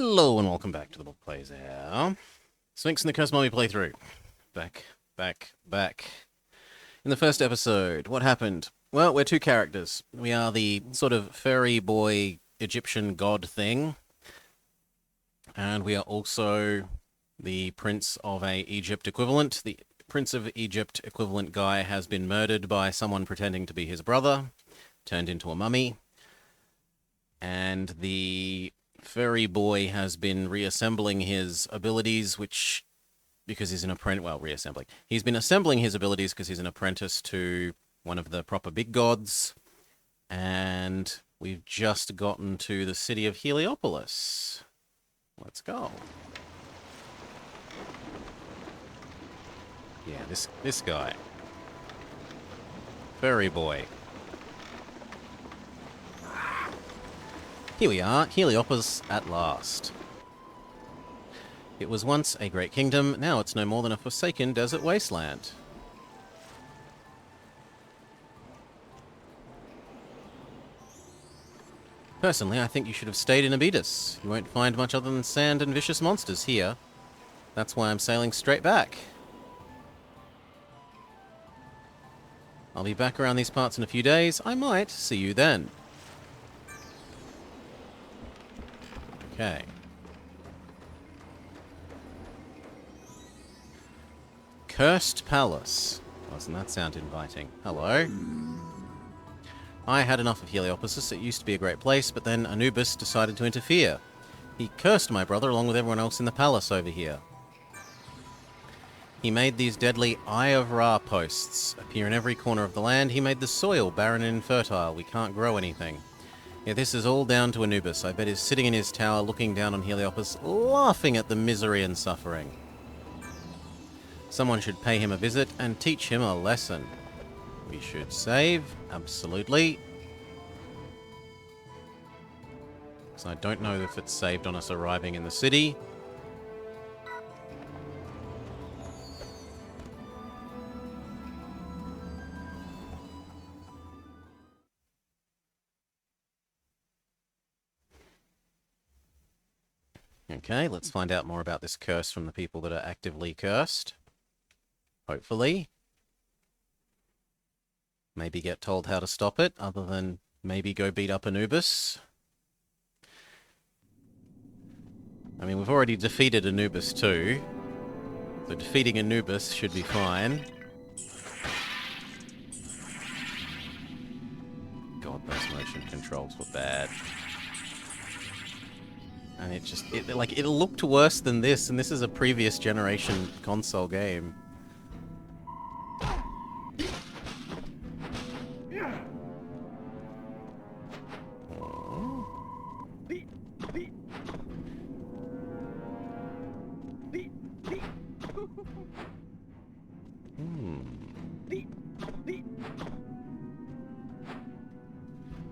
Hello and welcome back to the Book Plays here. Sphinx and the Curse Mummy playthrough. Back. In the first episode, what happened? Well, we're two characters. We are the sort of fairy boy Egyptian god thing. And we are also the Prince of Egypt equivalent. The Prince of Egypt equivalent guy has been murdered by someone pretending to be his brother, turned into a mummy. And the fairy boy has been reassembling his abilities, because he's an apprentice. Well, reassembling. He's been assembling his abilities because he's an apprentice to one of the proper big gods. And we've just gotten to the city of Heliopolis. Let's go. Yeah, this guy. Fairy boy. Here we are, Heliopolis at last. It was once a great kingdom, now it's no more than a forsaken desert wasteland. Personally, I think you should have stayed in Abydos. You won't find much other than sand and vicious monsters here. That's why I'm sailing straight back. I'll be back around these parts in a few days. I might see you then. Okay. Cursed Palace. Doesn't that sound inviting? Hello. I had enough of Heliopolis. It used to be a great place, but then Anubis decided to interfere. He cursed my brother along with everyone else in the palace over here. He made these deadly Eye of Ra posts appear in every corner of the land. He made the soil barren and infertile. We can't grow anything. Yeah, this is all down to Anubis. I bet he's sitting in his tower looking down on Heliopolis, laughing at the misery and suffering. Someone should pay him a visit and teach him a lesson. We should save, absolutely. So I don't know if it's saved on us arriving in the city. Okay, let's find out more about this curse from the people that are actively cursed. Hopefully. Maybe get told how to stop it, other than maybe go beat up Anubis. I mean, we've already defeated Anubis too. So defeating Anubis should be fine. God, those motion controls were bad. And it looked worse than this, and this is a previous generation console game.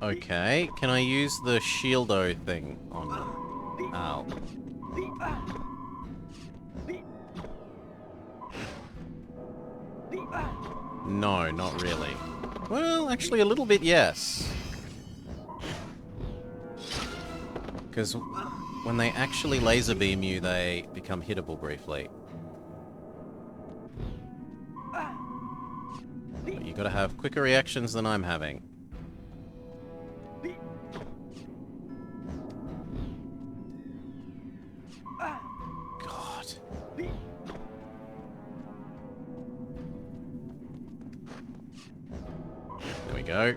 Okay, can I use the shieldo thing on them? Ow. No, not really. Well, actually a little bit, yes. Because when they actually laser beam you, they become hittable briefly. But you gotta have quicker reactions than I'm having. Go.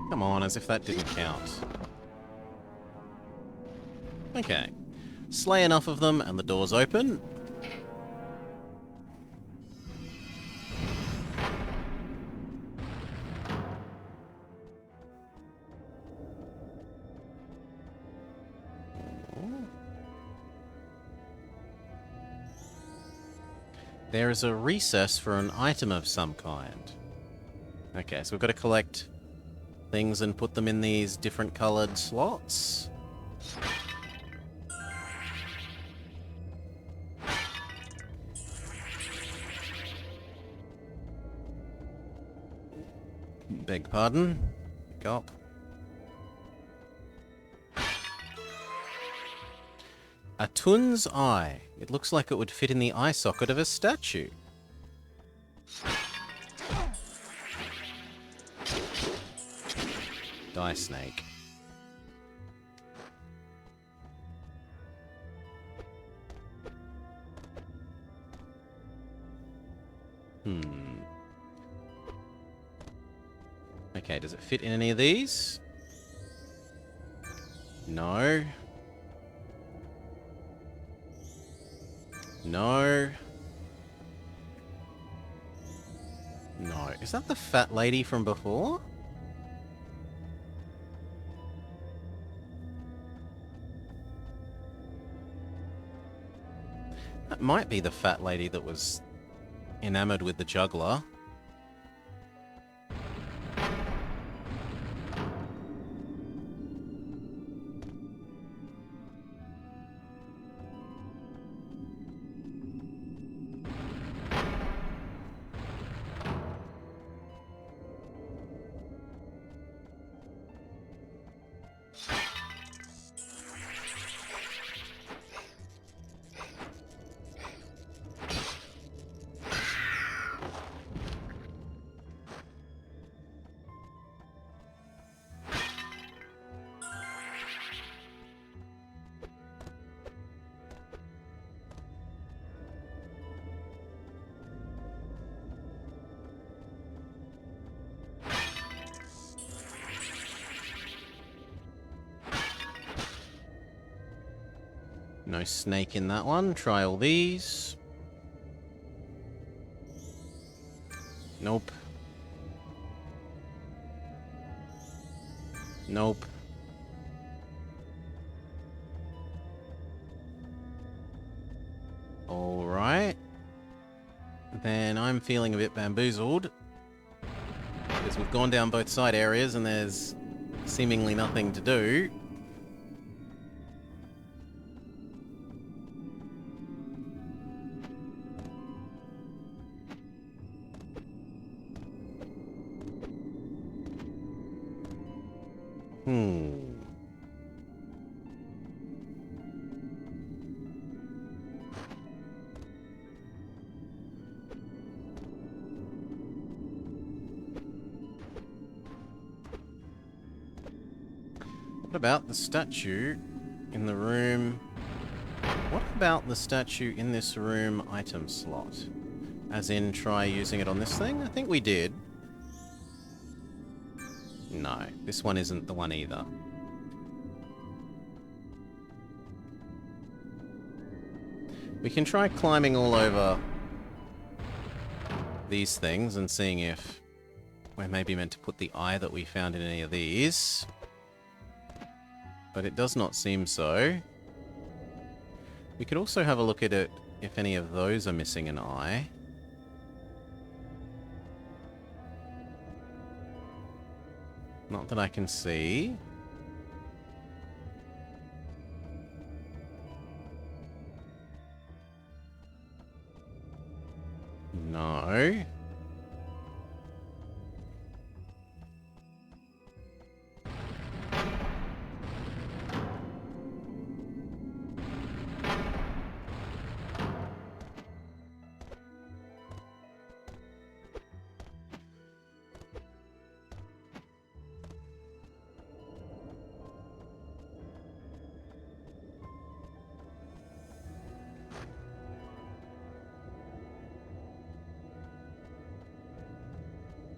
Come on, as if that didn't count. Okay. Slay enough of them and the doors open. There is a recess for an item of some kind. Okay, so we've got to collect things and put them in these different coloured slots. Beg pardon. Go up. A Tun's eye. It looks like it would fit in the eye socket of a statue. Die, snake. Okay, does it fit in any of these? No. No. No. Is that the fat lady from before? That might be the fat lady that was enamored with the juggler. No snake in that one. Try all these. Nope. Nope. Alright. Then I'm feeling a bit bamboozled. Because we've gone down both side areas and there's seemingly nothing to do. What about the statue in the room? What about the statue in this room item slot? As in, try using it on this thing? I think we did. No, this one isn't the one either. We can try climbing all over these things and seeing if we're maybe meant to put the eye that we found in any of these. But it does not seem so. We could also have a look at it if any of those are missing an eye. Not that I can see. No.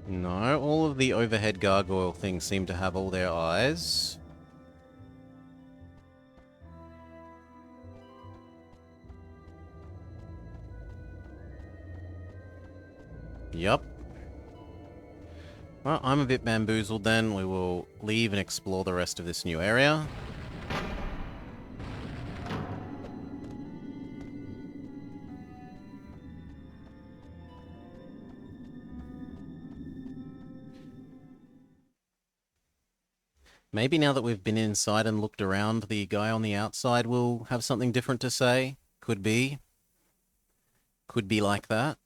No, all of the overhead gargoyle things seem to have all their eyes. Yup. Well, I'm a bit bamboozled then. We will leave and explore the rest of this new area. Maybe now that we've been inside and looked around, the guy on the outside will have something different to say. Could be. Could be like that.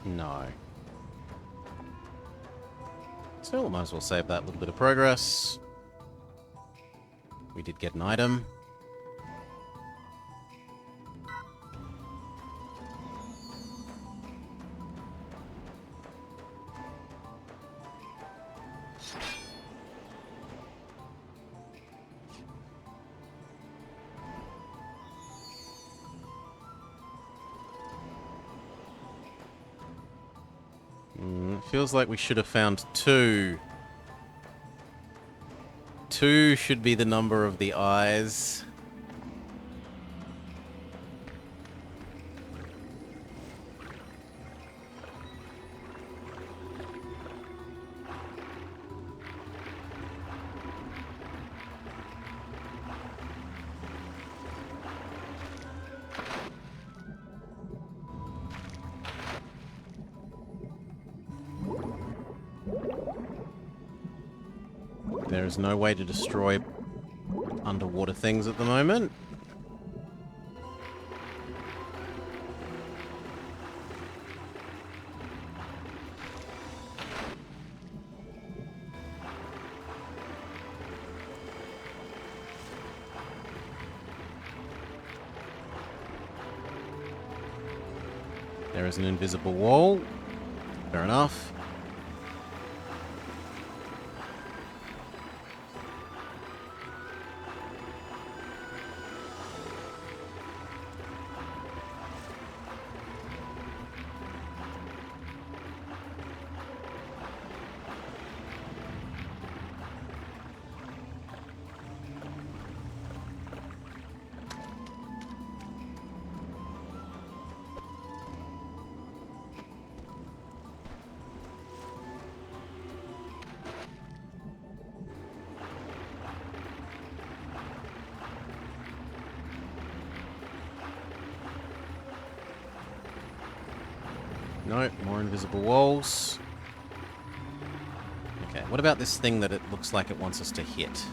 No. Still, might as well save that little bit of progress. We did get an item. Feels like we should have found 2. 2 should be the number of the eyes. There is no way to destroy underwater things at the moment. There is an invisible wall. Fair enough. No, more invisible walls. Okay, what about this thing that it looks like it wants us to hit?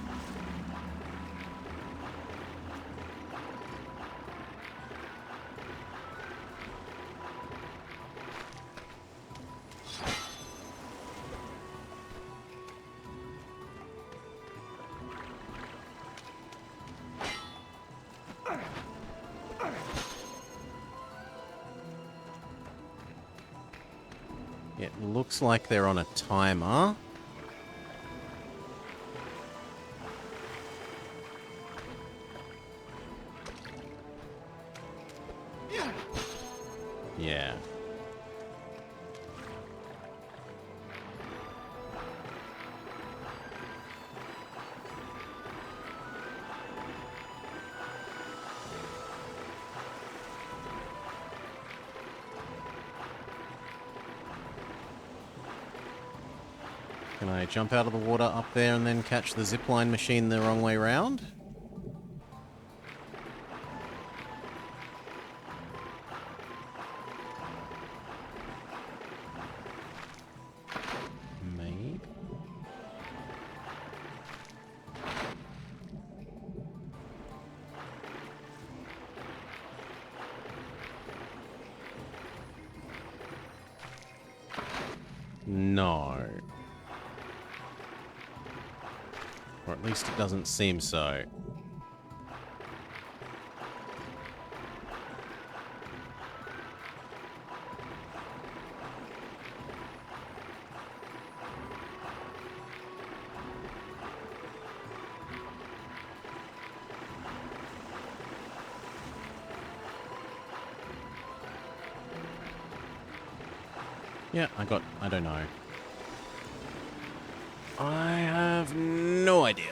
It looks like they're on a timer. Yeah. Can I jump out of the water up there and then catch the zipline machine the wrong way round? Maybe. No. Or at least it doesn't seem so. Yeah, I don't know. I have no idea.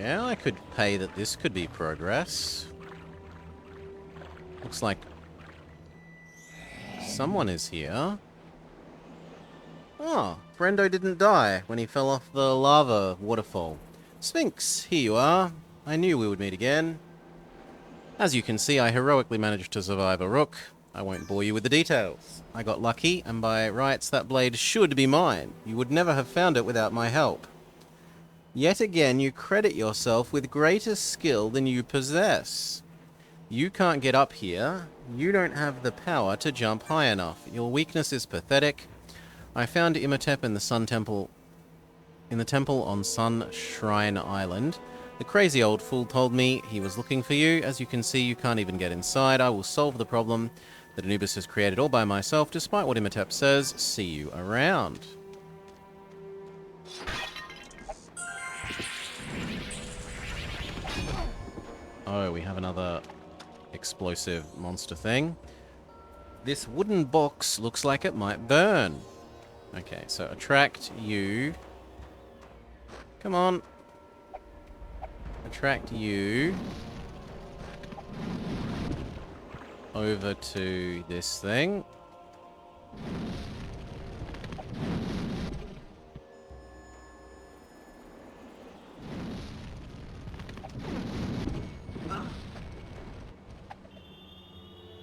Yeah, I could pay that this could be progress. Looks like someone is here. Oh, Brendo didn't die when he fell off the lava waterfall. Sphinx, here you are. I knew we would meet again. As you can see, I heroically managed to survive a rook. I won't bore you with the details. I got lucky, and by rights that blade should be mine. You would never have found it without my help. Yet again, you credit yourself with greater skill than you possess. You can't get up here. You don't have the power to jump high enough. Your weakness is pathetic. I found Imhotep in the temple on Sun Shrine Island. The crazy old fool told me he was looking for you. As you can see, you can't even get inside. I will solve the problem that Anubis has created all by myself, despite what Imhotep says. See you around. Oh, we have another explosive monster thing. This wooden box looks like it might burn. Okay, so attract you. Come on. Attract you over to this thing.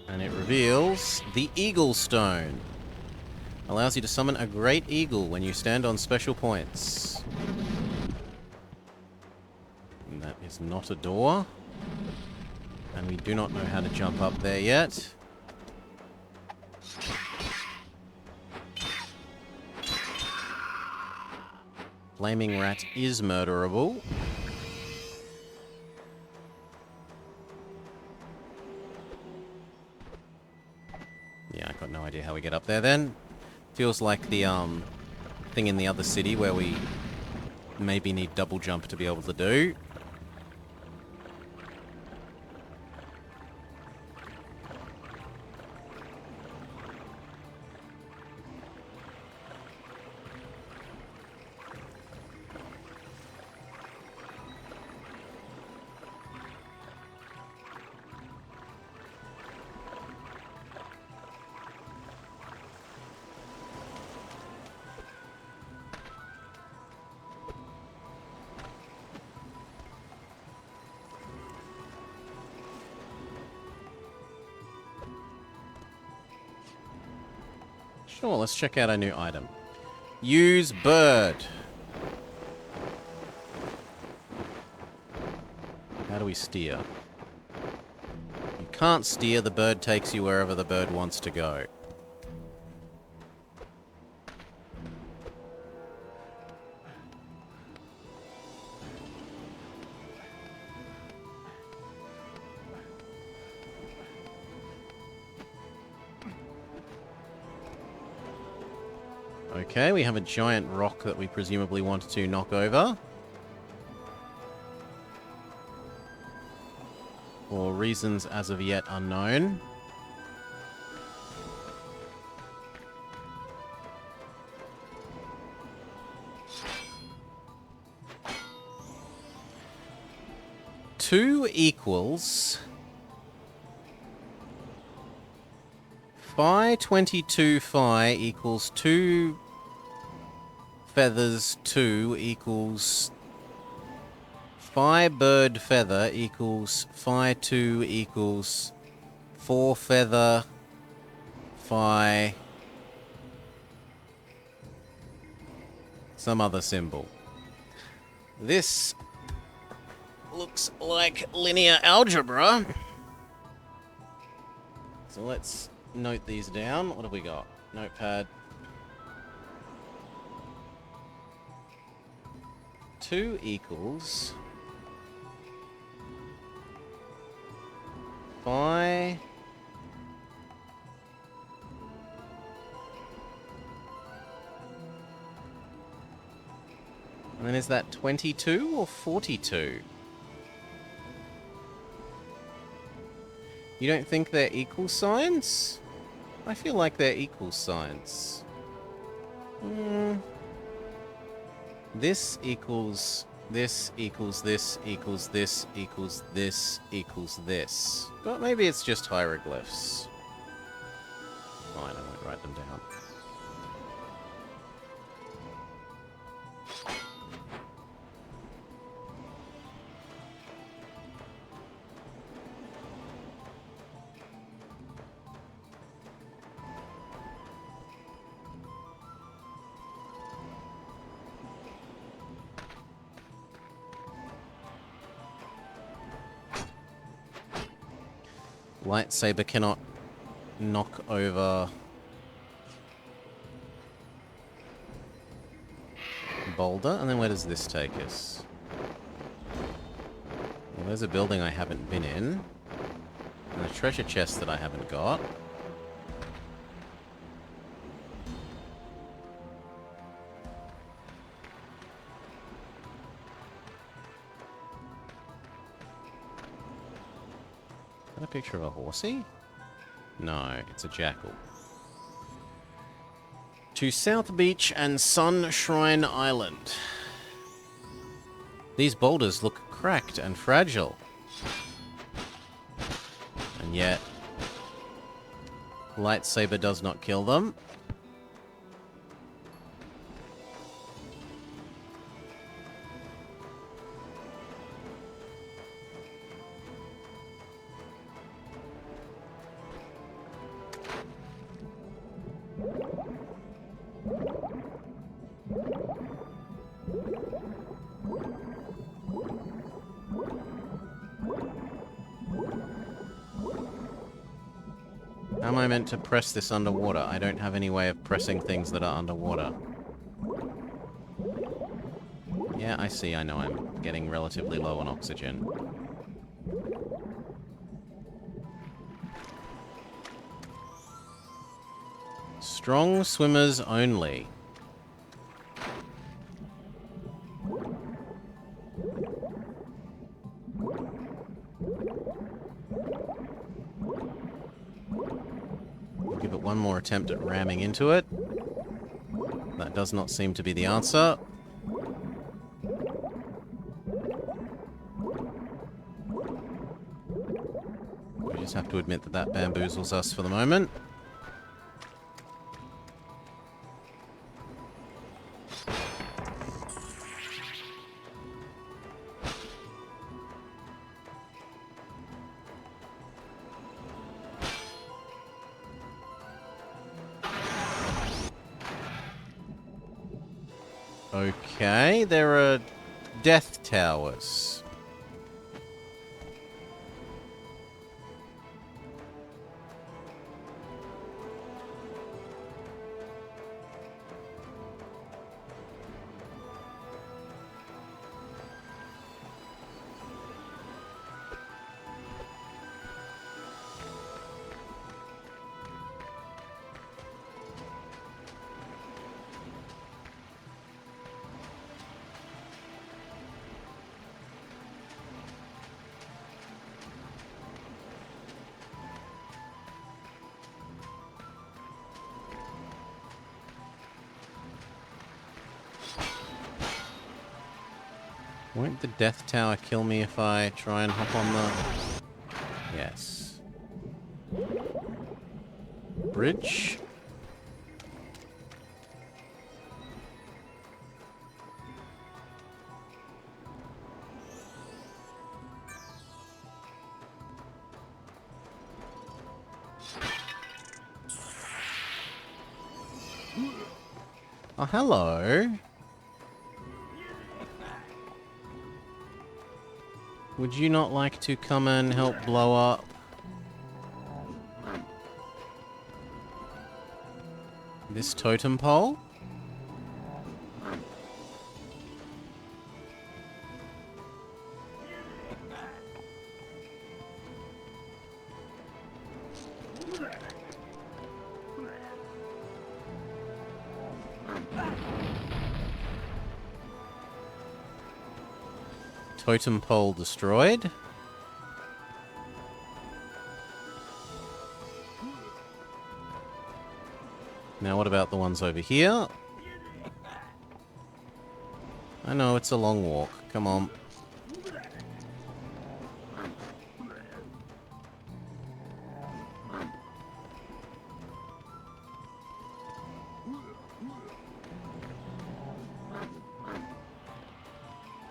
And it reveals the Eagle Stone. Allows you to summon a great eagle when you stand on special points. And that is not a door. And we do not know how to jump up there yet. Flaming Rat is murderable. Yeah, I got no idea how we get up there then. Feels like the thing in the other city where we maybe need double jump to be able to do. Sure, let's check out our new item. Use bird. How do we steer? You can't steer, the bird takes you wherever the bird wants to go. Okay, we have a giant rock that we presumably want to knock over. For reasons as of yet unknown. Two equals phi 22 phi equals 2 feathers 2 equals phi bird feather equals phi 2 equals 4 feather phi some other symbol. This looks like linear algebra. So let's note these down. What have we got? Notepad. 2 equals phi and then is that 22 or 42? You don't think they're equal signs? I feel like they're equal signs. This equals This equals this equals this equals this equals this. But maybe it's just hieroglyphs. Fine, I won't write them down. Lightsaber cannot knock over boulder. And then where does this take us? Well, there's a building I haven't been in. And a treasure chest that I haven't got. Is that a picture of a horsey? No, it's a jackal. To South Beach and Sun Shrine Island. These boulders look cracked and fragile. And yet, lightsaber does not kill them. How am I meant to press this underwater? I don't have any way of pressing things that are underwater. Yeah, I see. I know I'm getting relatively low on oxygen. Strong swimmers only. Give it one more attempt at ramming into it. That does not seem to be the answer. We just have to admit that that bamboozles us for the moment. Okay, there are death towers. Won't the death tower kill me if I try and hop on the... Yes. Bridge. Oh, hello. Would you not like to come and help blow up? This totem pole? Totem pole destroyed. Now what about the ones over here? I know it's a long walk. Come on.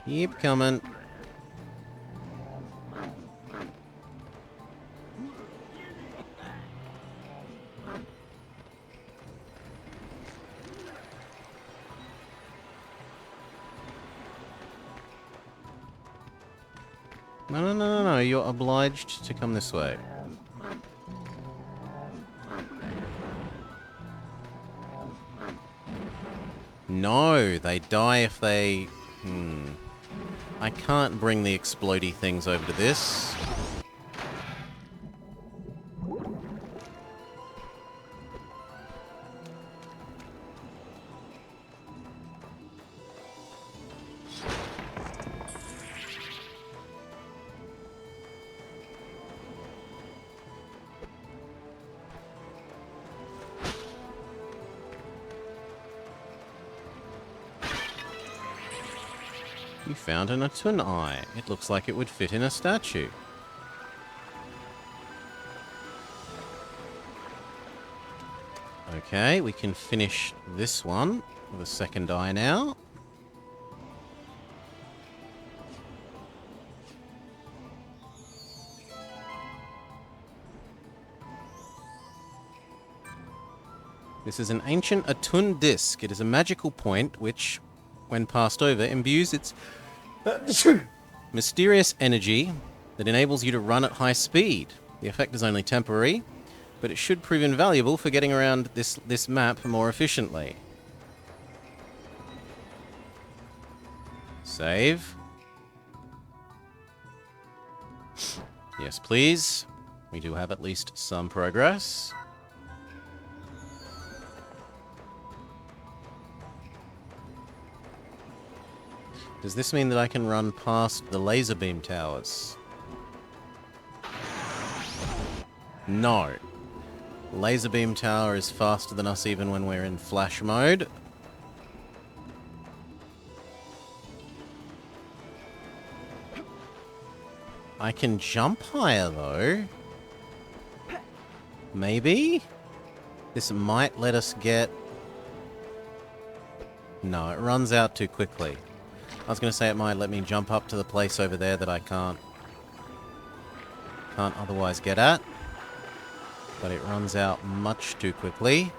Keep coming. No. You're obliged to come this way. No, they die if they... I can't bring the explodey things over to this. You found an Atun eye. It looks like it would fit in a statue. Okay, we can finish this one with a second eye now. This is an ancient Atun disc. It is a magical point which, when passed over, imbues its mysterious energy that enables you to run at high speed. The effect is only temporary, but it should prove invaluable for getting around this map more efficiently. Save. Yes, please. We do have at least some progress. Does this mean that I can run past the laser beam towers? No. Laser beam tower is faster than us even when we're in flash mode. I can jump higher though. Maybe? This might let us get... No, it runs out too quickly. I was going to say it might let me jump up to the place over there that I can't otherwise get at. But it runs out much too quickly.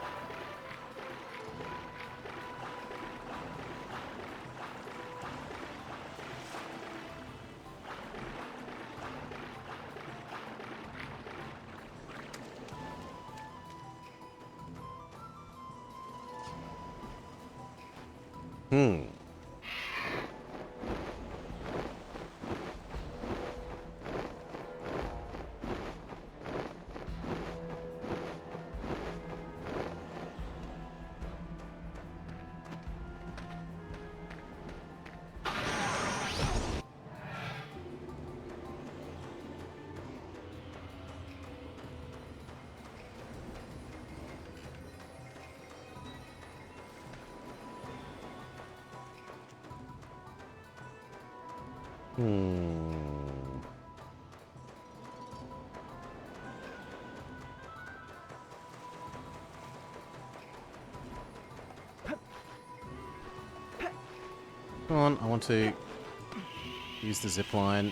Come on, I want to use the zip line.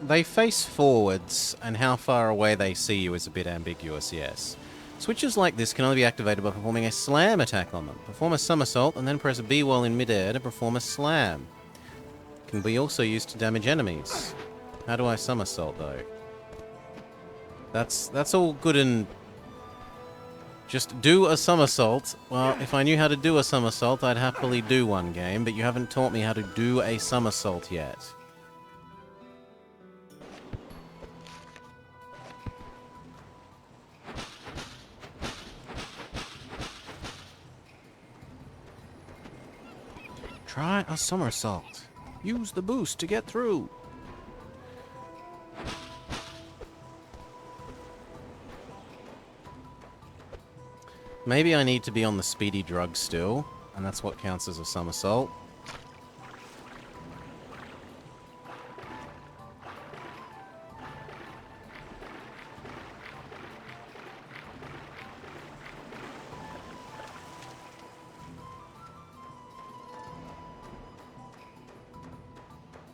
They face forwards, and how far away they see you is a bit ambiguous, yes. Switches like this can only be activated by performing a slam attack on them. Perform a somersault and then press B while in midair to perform a slam. Can be also used to damage enemies. How do I somersault though? That's all good and... Just do a somersault. Well, if I knew how to do a somersault, I'd happily do one game, but you haven't taught me how to do a somersault yet. Try a somersault. Use the boost to get through. Maybe I need to be on the speedy drug still, and that's what counts as a somersault.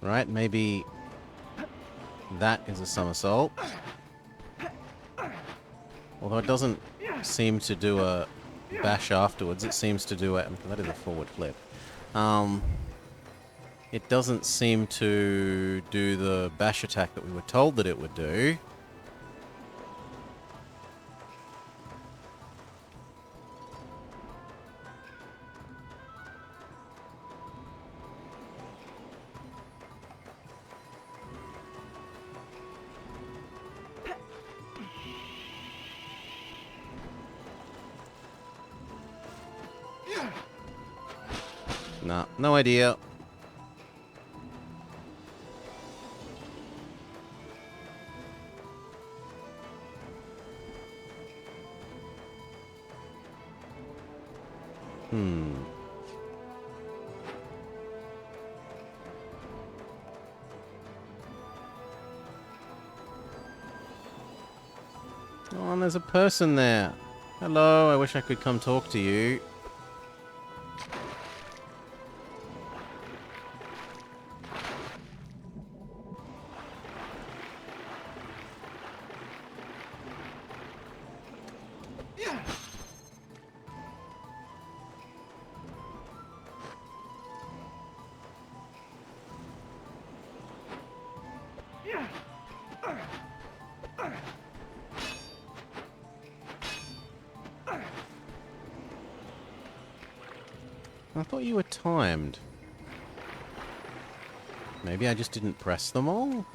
Right, maybe that is a somersault. Although it doesn't seem to do a bash afterwards, it seems to do a... That is a forward flip. It doesn't seem to do the bash attack that we were told that it would do. Nah, no idea. Oh, and there's a person there. Hello, I wish I could come talk to you. I thought you were timed. Maybe I just didn't press them all?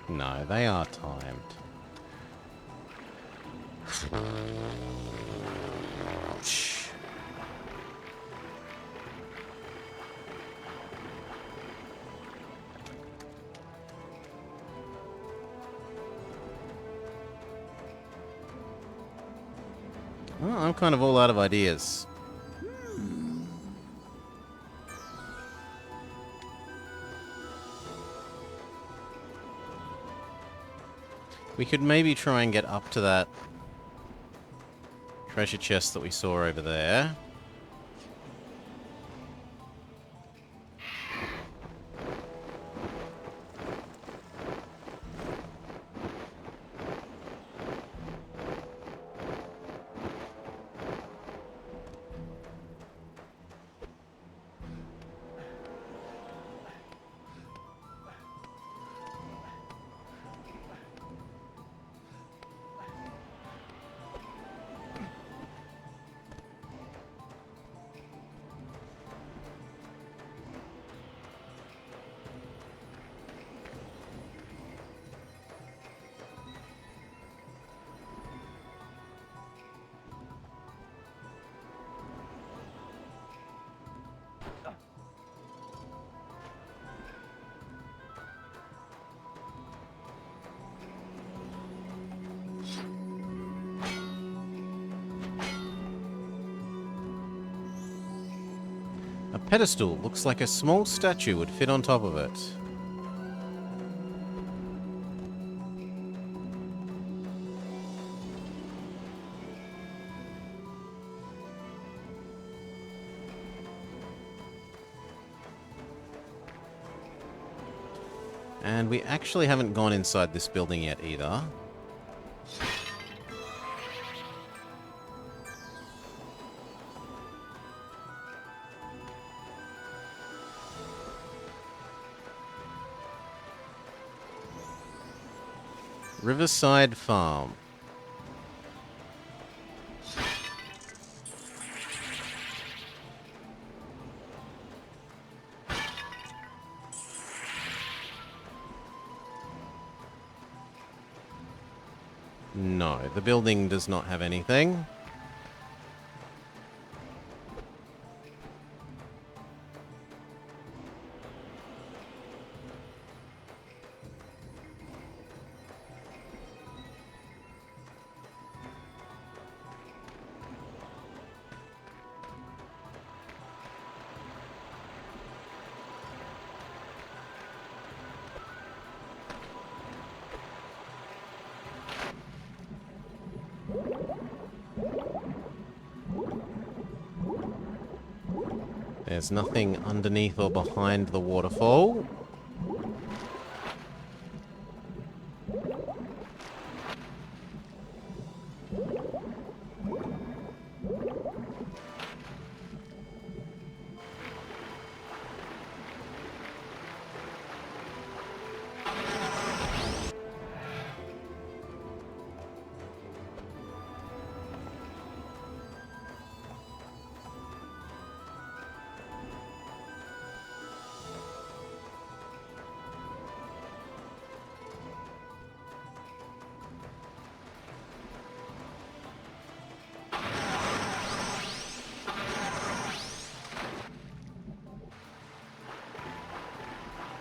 No, they are timed. Shh. Oh, I'm kind of all out of ideas. We could maybe try and get up to that treasure chest that we saw over there. A pedestal looks like a small statue would fit on top of it. And we actually haven't gone inside this building yet either. Riverside Farm. No, the building does not have anything. There's nothing underneath or behind the waterfall.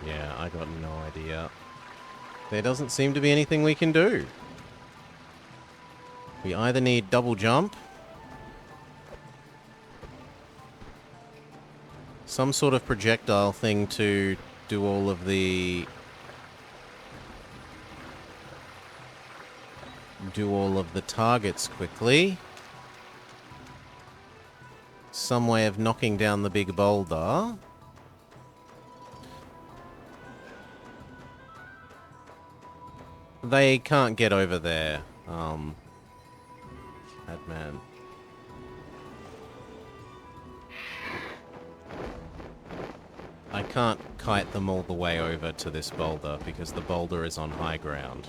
Yeah, I got no idea. There doesn't seem to be anything we can do. We either need double jump, some sort of projectile thing to do all of the targets quickly. Some way of knocking down the big boulder. They can't get over there. Madman. I can't kite them all the way over to this boulder because the boulder is on high ground.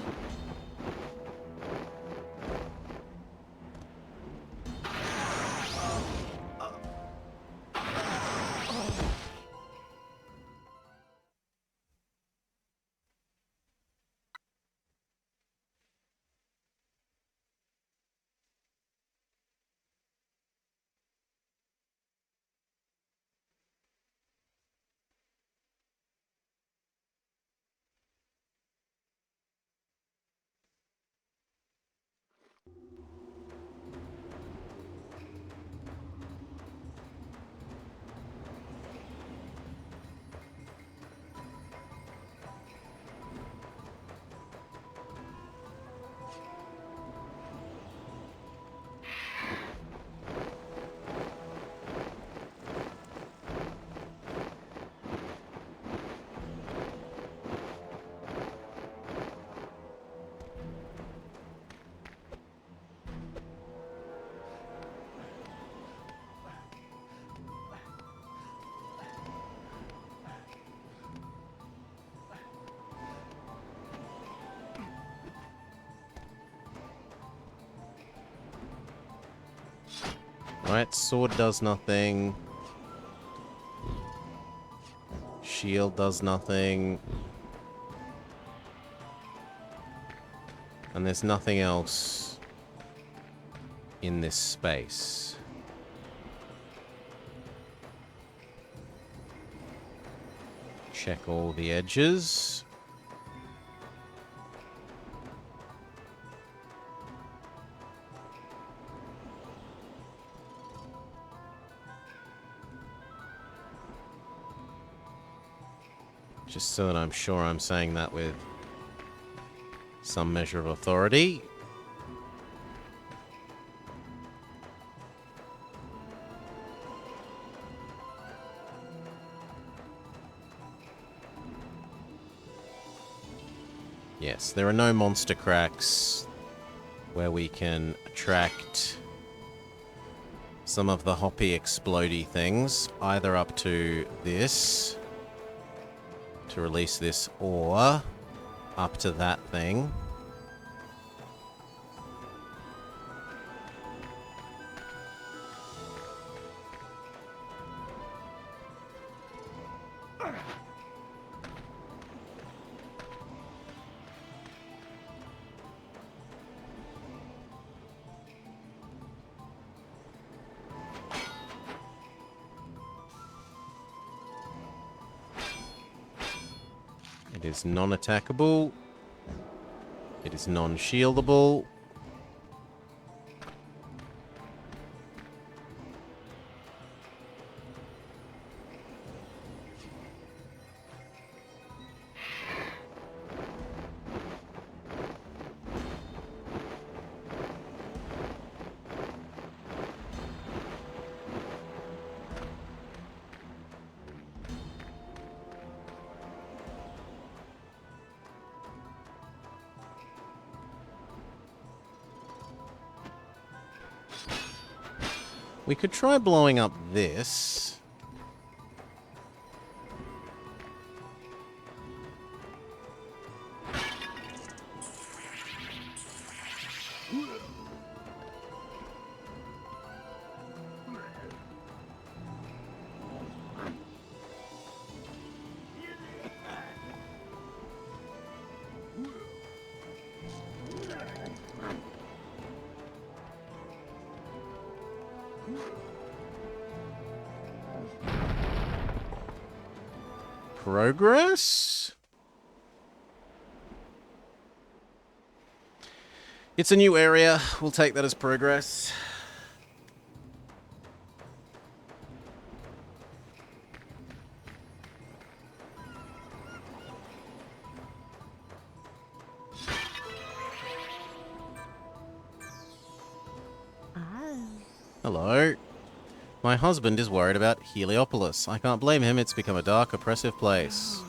Alright, sword does nothing. Shield does nothing. And there's nothing else in this space. Check all the edges. Just so that I'm sure I'm saying that with some measure of authority. Yes, there are no monster cracks where we can attract some of the hoppy explodey things, either up to this to release this, or up to that thing. It is non-attackable. It is non-shieldable. We could try blowing up this. Progress? It's a new area. We'll take that as progress. Hello. My husband is worried about Heliopolis. I can't blame him. It's become a dark, oppressive place.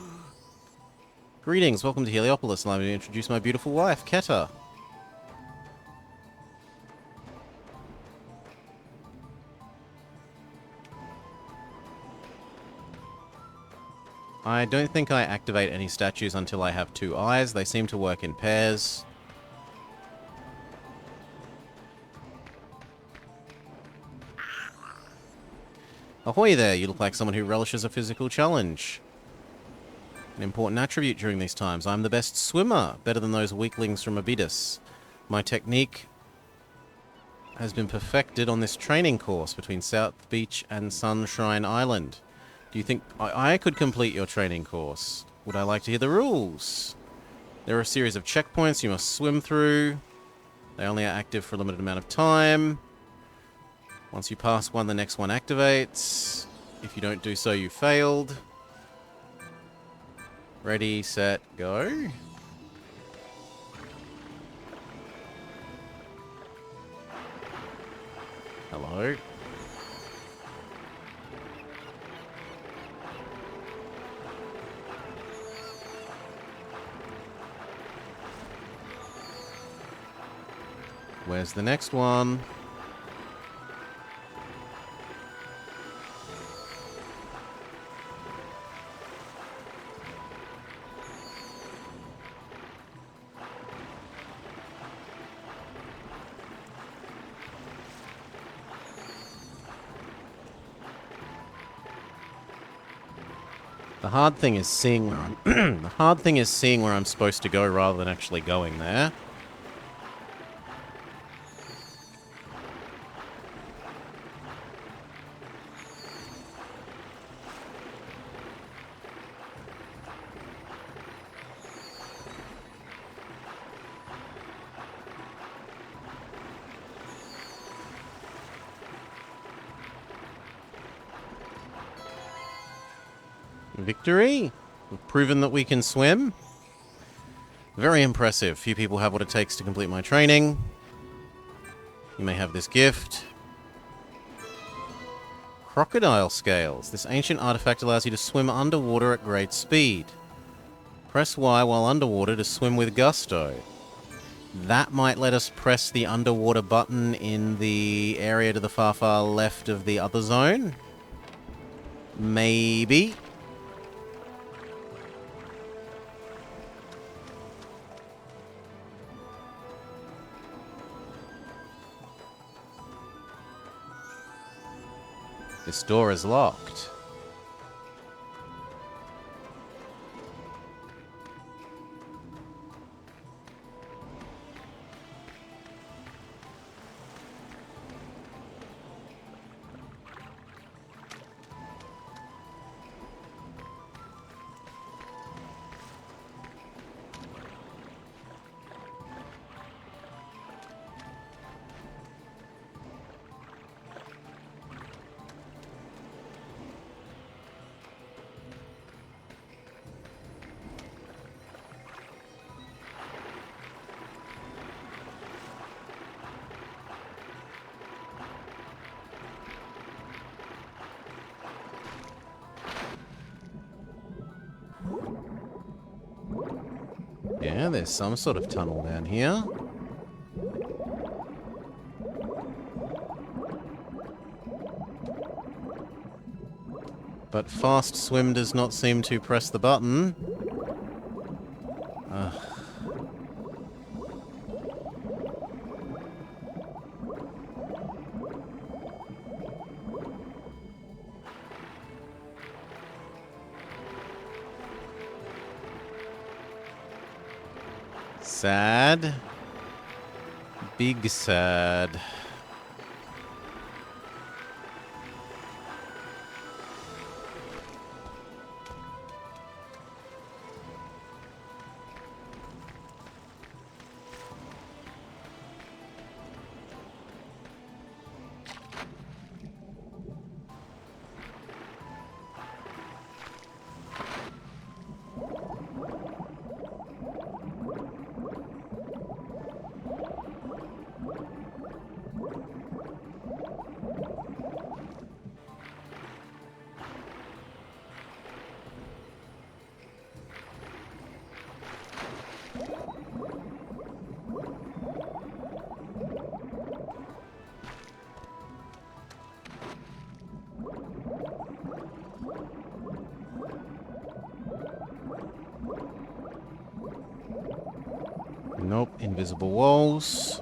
Greetings. Welcome to Heliopolis. Allow me to introduce my beautiful wife, Keta. I don't think I activate any statues until I have 2 eyes. They seem to work in pairs. Ahoy there, you look like someone who relishes a physical challenge. An important attribute during these times. I'm the best swimmer, better than those weaklings from Abydus. My technique has been perfected on this training course between South Beach and Sunshine Island. Do you think I could complete your training course? Would I like to hear the rules? There are a series of checkpoints you must swim through. They only are active for a limited amount of time. Once you pass one, the next one activates. If you don't do so, you failed. Ready, set, go. Hello. Where's the next one? The hard thing is seeing where I'm the hard thing is seeing where I'm supposed to go rather than actually going there. Victory? We've proven that we can swim. Very impressive. Few people have what it takes to complete my training. You may have this gift. Crocodile scales. This ancient artifact allows you to swim underwater at great speed. Press Y while underwater to swim with gusto. That might let us press the underwater button in the area to the far, far left of the other zone. Maybe. This door is locked. Yeah, there's some sort of tunnel down here. But fast swim does not seem to press the button. Ugh. Sad. Big sad. Nope, invisible walls.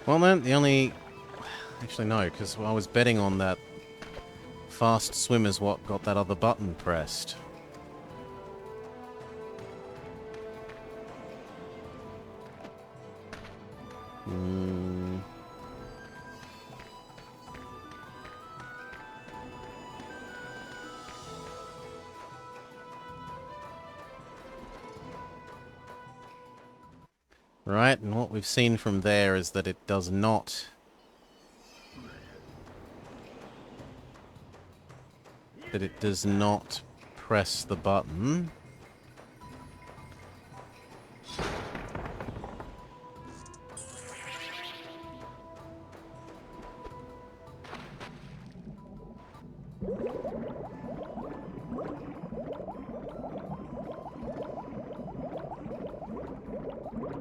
Well then, the only... Actually no, because I was betting on that fast swim is what got that other button pressed. Right, and what we've seen from there is that it does not... that it does not press the button.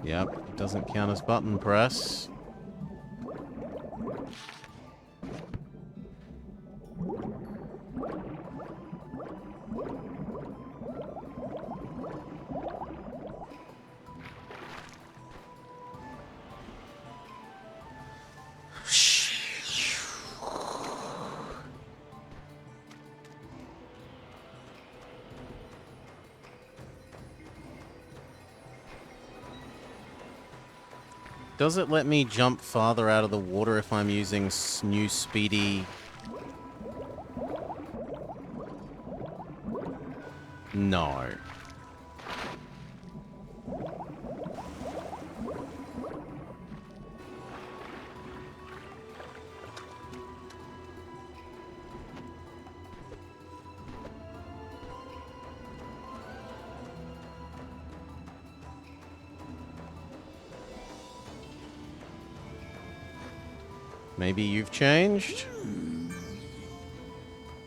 Yep, it doesn't count as button press. Does it let me jump farther out of the water if I'm using new speedy... No. Maybe you've changed?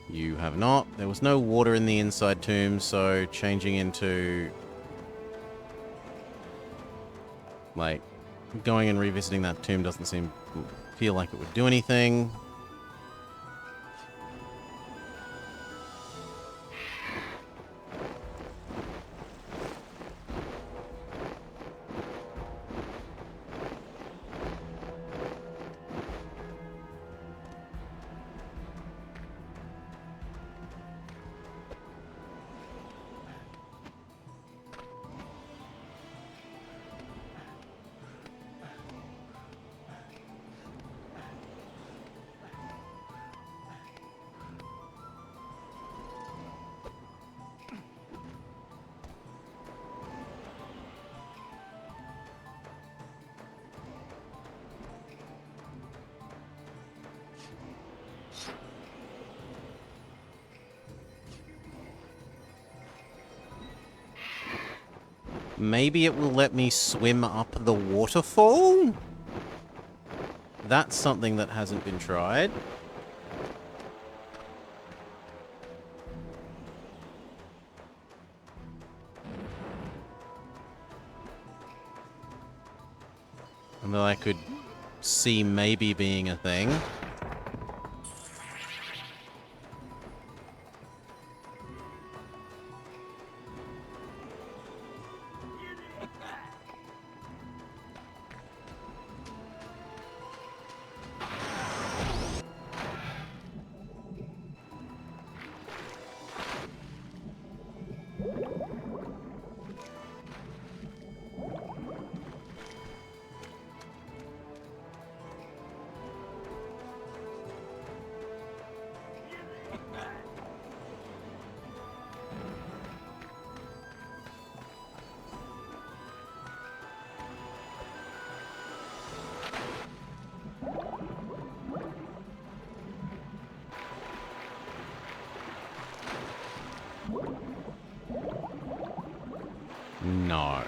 You have not. There was no water in the inside tomb, so changing into... like, going and revisiting that tomb doesn't feel like it would do anything. Maybe it will let me swim up the waterfall? That's something that hasn't been tried. And that I could see maybe being a thing. No.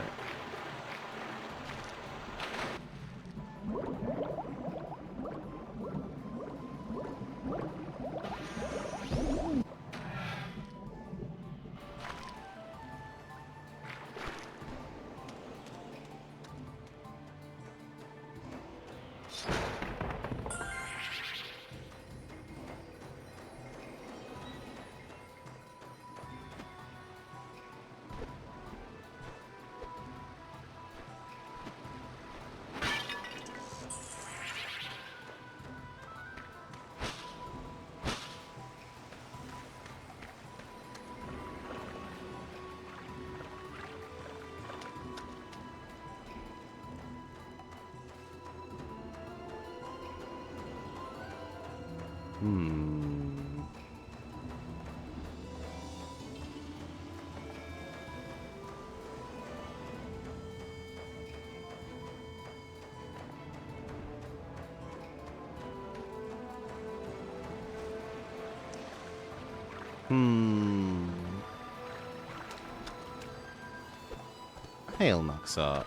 Hail, Nuxart.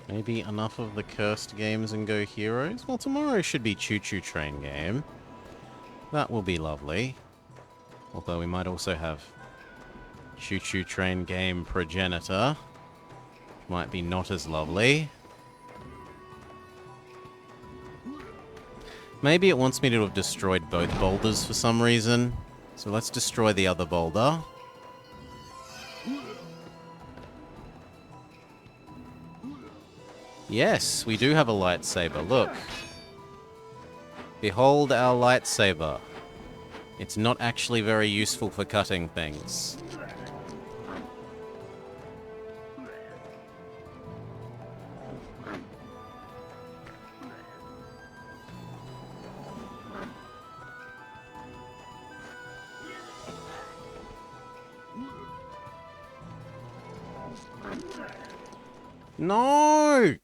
Maybe enough of the cursed games and go heroes? Well, tomorrow should be Choo Choo Train game. That will be lovely. Although we might also have Choo Choo Train game progenitor. Might be not as lovely. Maybe it wants me to have destroyed both boulders for some reason. So let's destroy the other boulder. Yes, we do have a lightsaber. Look. Behold our lightsaber. It's not actually very useful for cutting things. No!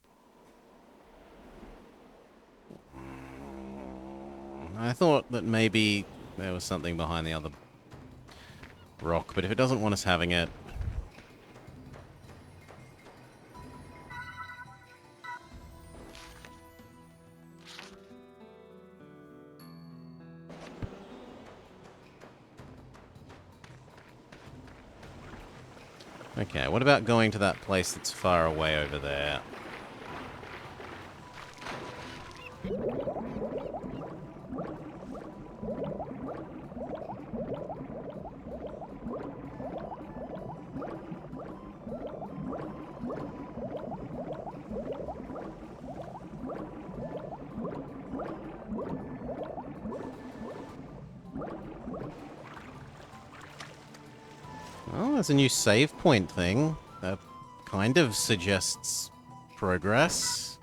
I thought that maybe there was something behind the other rock, but if it doesn't want us having it... Okay, what about going to that place that's far away over there? Oh, there's a new save point thing. That kind of suggests progress.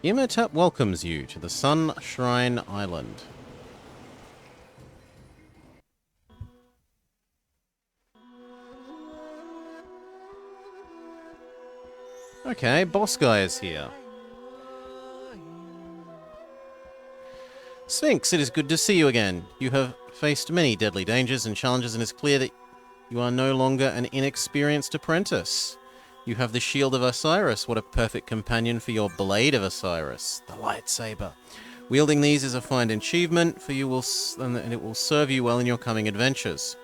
Imhotep welcomes you to the Sun Shrine Island. Okay, boss guy is here. Sphinx, it is good to see you again. You have faced many deadly dangers and challenges, and it's clear that you are no longer an inexperienced apprentice. You have the Shield of Osiris. What a perfect companion for your Blade of Osiris, the lightsaber. Wielding these is a fine achievement for you, and it will serve you well in your coming adventures.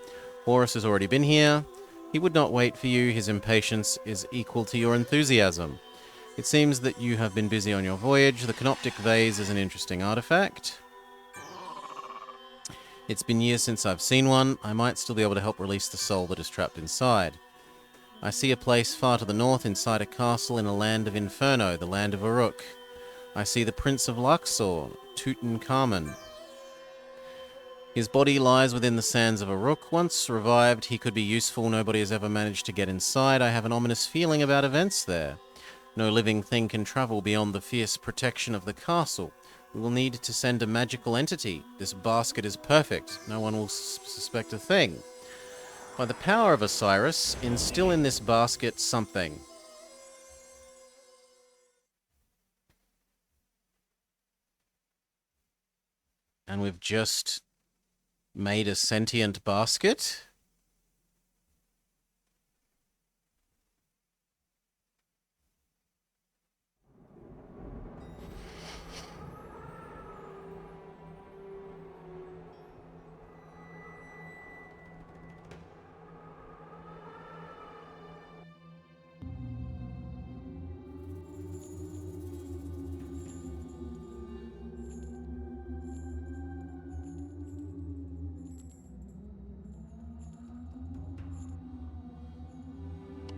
Horus has already been here. He would not wait for you. His impatience is equal to your enthusiasm. It seems that you have been busy on your voyage. The Canoptic Vase is an interesting artifact. It's been years since I've seen one. I might still be able to help release the soul that is trapped inside. I see a place far to the north inside a castle in a land of Inferno, the land of Uruk. I see the Prince of Luxor, Tutankhamun. His body lies within the sands of Uruk. Once revived, he could be useful. Nobody has ever managed to get inside. I have an ominous feeling about events there. No living thing can travel beyond the fierce protection of the castle. We will need to send a magical entity. This basket is perfect. No one will suspect a thing. By the power of Osiris, instill in this basket something. And we've just made a sentient basket.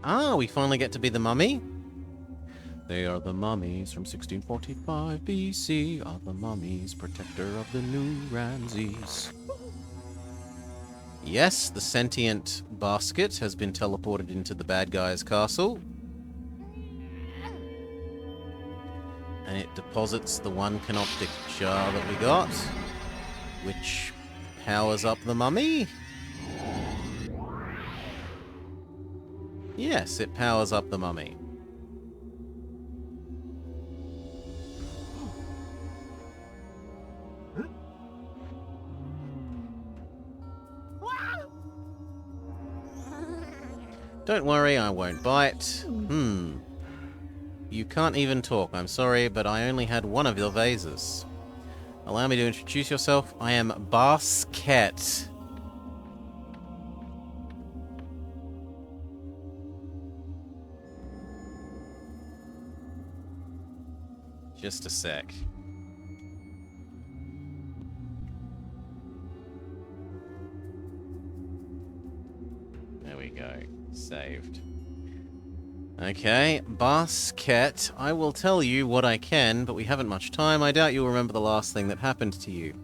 Ah, we finally get to be the mummy. They are the mummies from 1645 BC, are the mummies, protector of the new Ramses. Yes, the sentient basket has been teleported into the bad guy's castle. And it deposits the one canoptic jar that we got, which powers up the mummy. Yes, it powers up the mummy. Don't worry, I won't bite. You can't even talk, I'm sorry, but I only had one of your vases. Allow me to introduce yourself. I am Basket. Just a sec. There we go. Saved. Okay, Basket, I will tell you what I can, but we haven't much time. I doubt you'll remember the last thing that happened to you.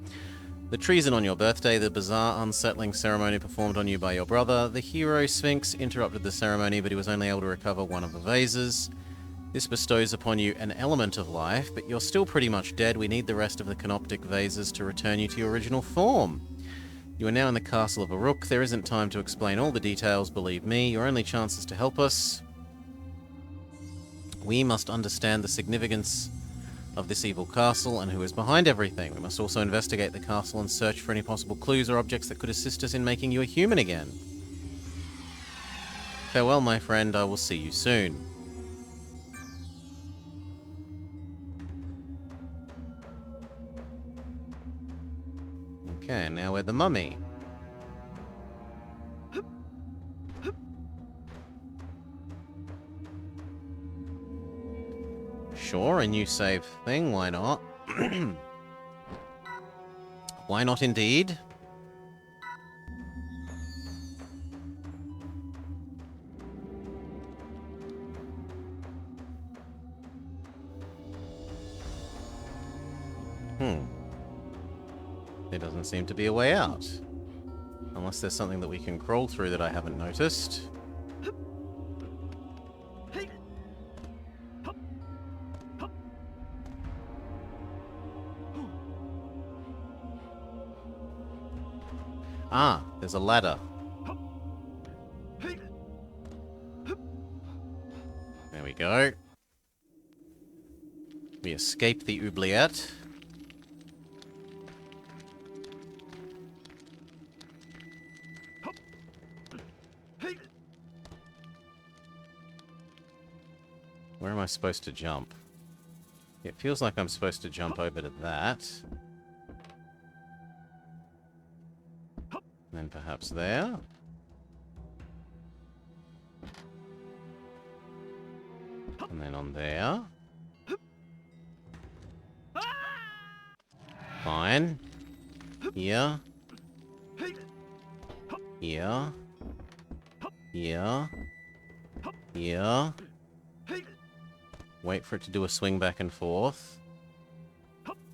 The treason on your birthday, the bizarre, unsettling ceremony performed on you by your brother. The hero Sphinx interrupted the ceremony, but he was only able to recover one of the vases. This bestows upon you an element of life, but you're still pretty much dead. We need the rest of the canoptic vases to return you to your original form. You are now in the castle of Uruk. There isn't time to explain all the details, believe me. Your only chance is to help us. We must understand the significance of this evil castle and who is behind everything. We must also investigate the castle and search for any possible clues or objects that could assist us in making you a human again. Farewell, my friend. I will see you soon. Okay, now we're the mummy. Sure, a new save thing, why not? Why not indeed? Hmm. There doesn't seem to be a way out. Unless there's something that we can crawl through that I haven't noticed. Ah, there's a ladder. There we go. We escape the oubliette. Where am I supposed to jump? It feels like I'm supposed to jump over to that. And then perhaps there. And then on there. Fine. Here. Here. Here. Here. Wait for it to do a swing back and forth.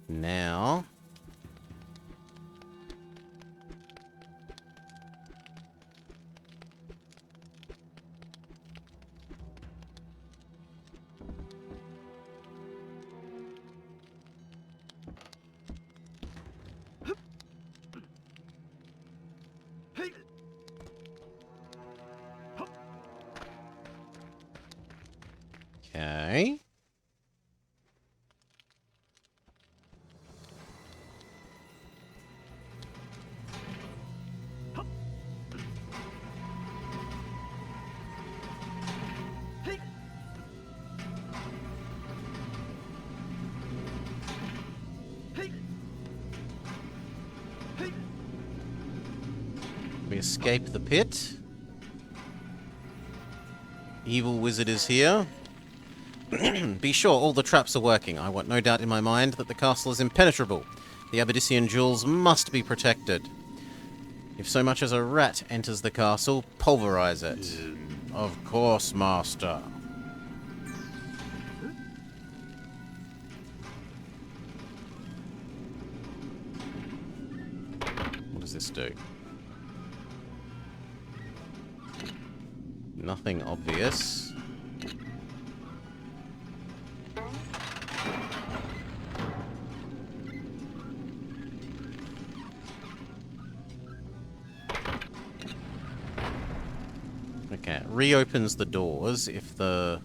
Now. Okay. We escape the pit. Evil wizard is here. Be sure all the traps are working. I want no doubt in my mind that the castle is impenetrable. The Abyssinian jewels must be protected. If so much as a rat enters the castle, pulverize it. Of course, master. What does this do? Nothing obvious. Okay, it reopens the doors if the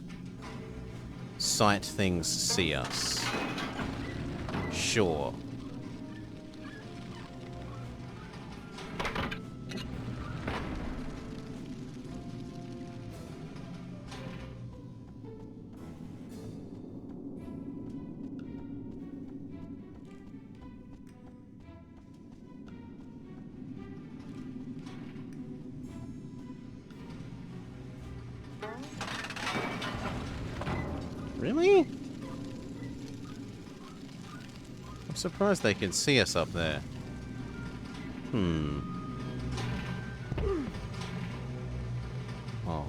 sight things see us. Sure. Really? I'm surprised they can see us up there. Oh,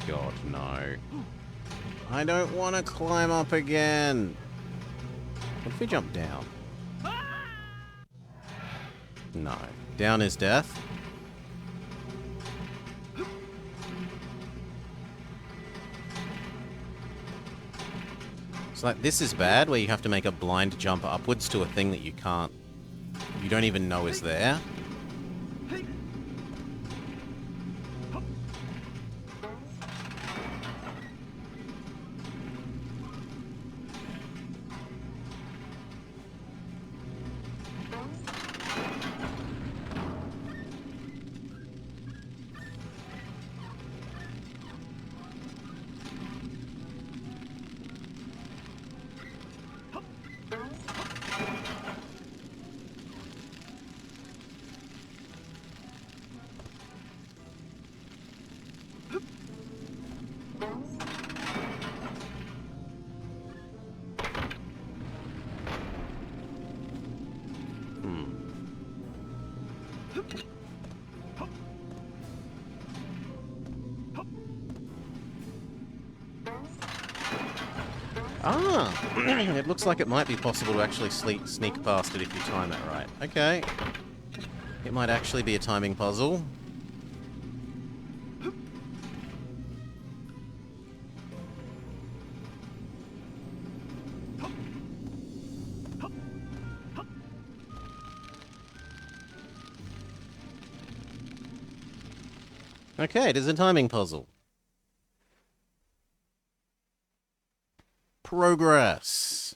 God, no. I don't want to climb up again. What if we jump down? No. Down is death. It's like, this is bad, where you have to make a blind jump upwards to a thing that you can't... you don't even know is there. Ah! It looks like it might be possible to actually sneak past it if you time it right. Okay. It might actually be a timing puzzle. Okay, it is a timing puzzle. Progress.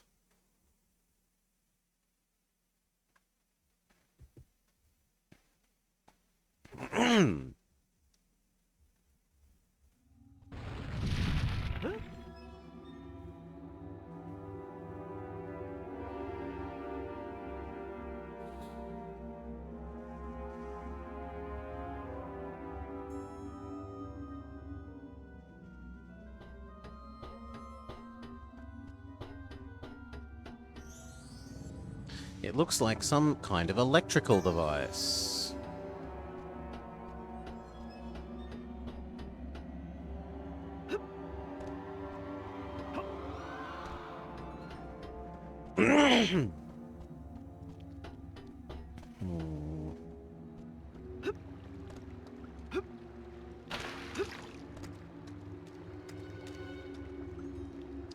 It looks like some kind of electrical device.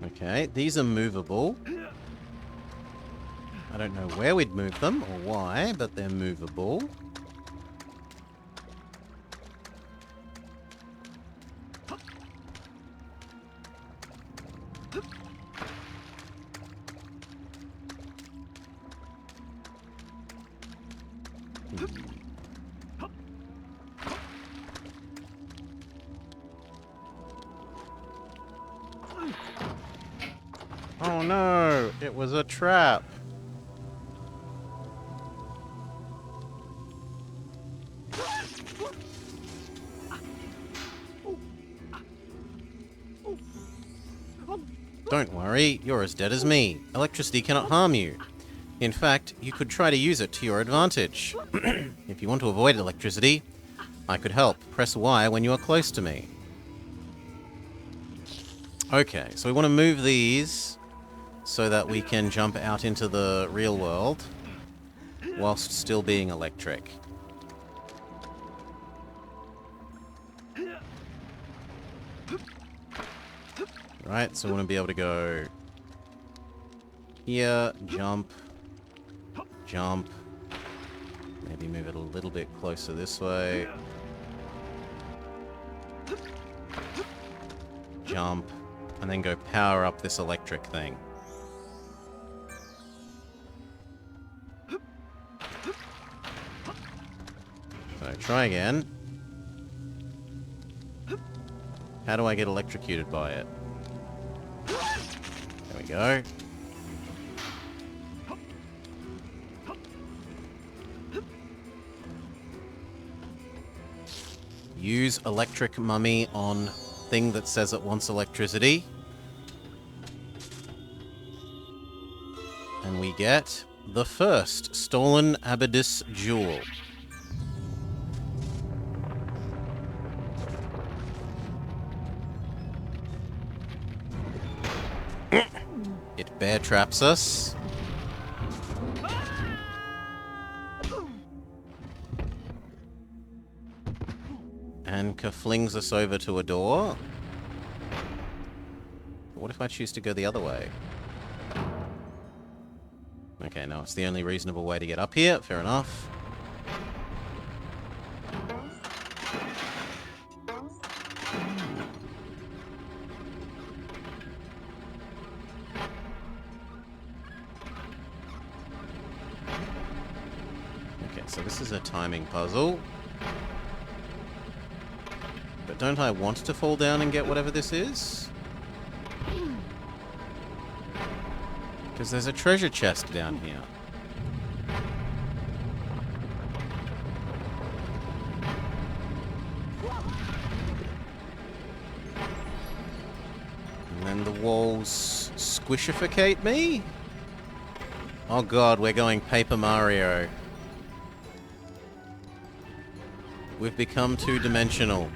Okay, these are movable. I don't know where we'd move them or why, but they're movable. Oh no, it was a trap. Don't worry, you're as dead as me. Electricity cannot harm you. In fact, you could try to use it to your advantage. If you want to avoid electricity, I could help. Press Y when you are close to me. Okay, so we want to move these so that we can jump out into the real world whilst still being electric. Right, so we want to be able to go here, jump, jump, maybe move it a little bit closer this way, jump, and then go power up this electric thing. So try again. How do I get electrocuted by it? There we go. Use electric mummy on thing that says it wants electricity. And we get the first stolen Abydus jewel. It bear traps us. And flings us over to a door. What if I choose to go the other way? Okay, no, it's the only reasonable way to get up here. Fair enough. Okay, so this is a timing puzzle. But don't I want to fall down and get whatever this is? Because there's a treasure chest down here. And then the walls squishificate me? Oh god, we're going Paper Mario. We've become two-dimensional.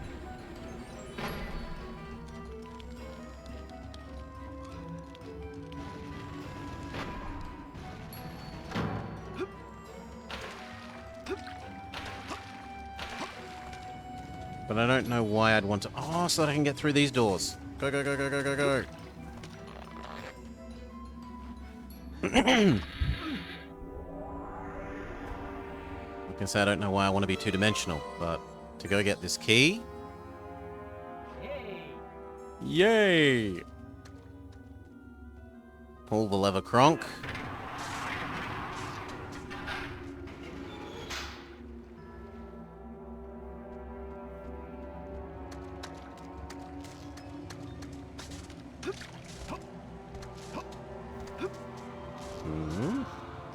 But I don't know why I'd want to... Oh, so that I can get through these doors. Go, go, go, go, go, go, go. I can say I don't know why I want to be two-dimensional, but to go get this key... Yay! Pull the lever, Kronk.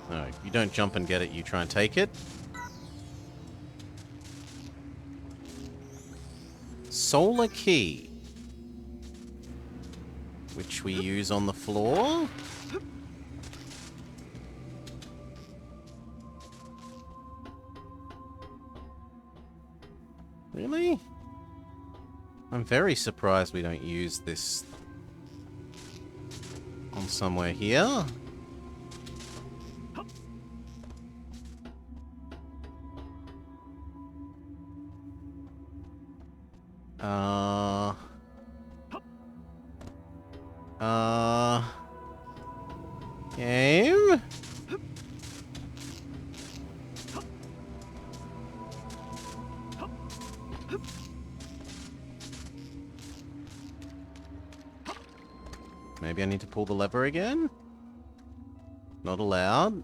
No, you don't jump and get it, you try and take it. Solar key. Which we use on the floor. Really? I'm very surprised we don't use this on somewhere here. Game? Maybe I need to pull the lever again? Not allowed.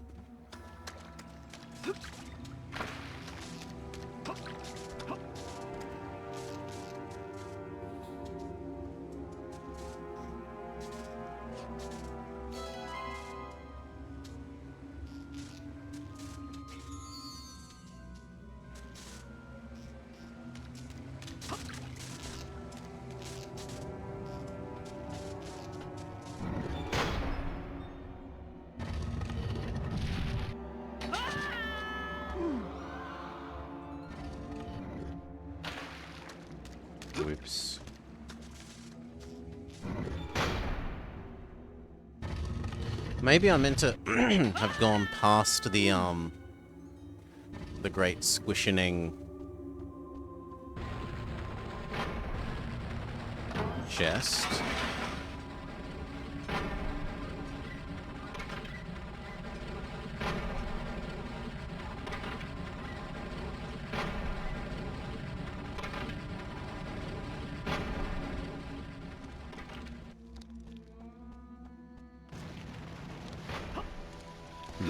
Whoops. Maybe I meant to have gone past the great squishing chest.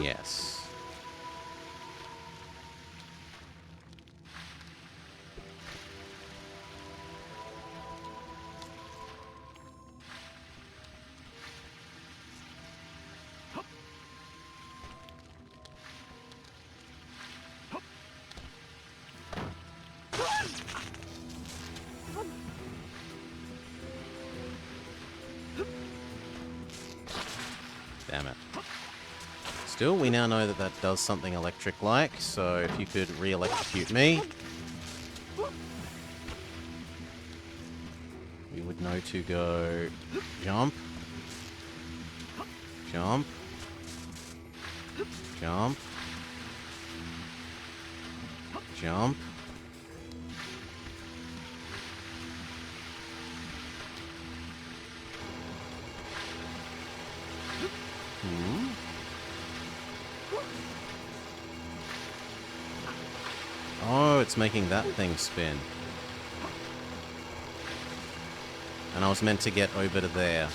Yes. Damn it. Still, we now know that that does something electric-like, so if you could re-electrocute me, we would know to go jump, jump, jump, jump. Oh, it's making that thing spin. And I was meant to get over to there.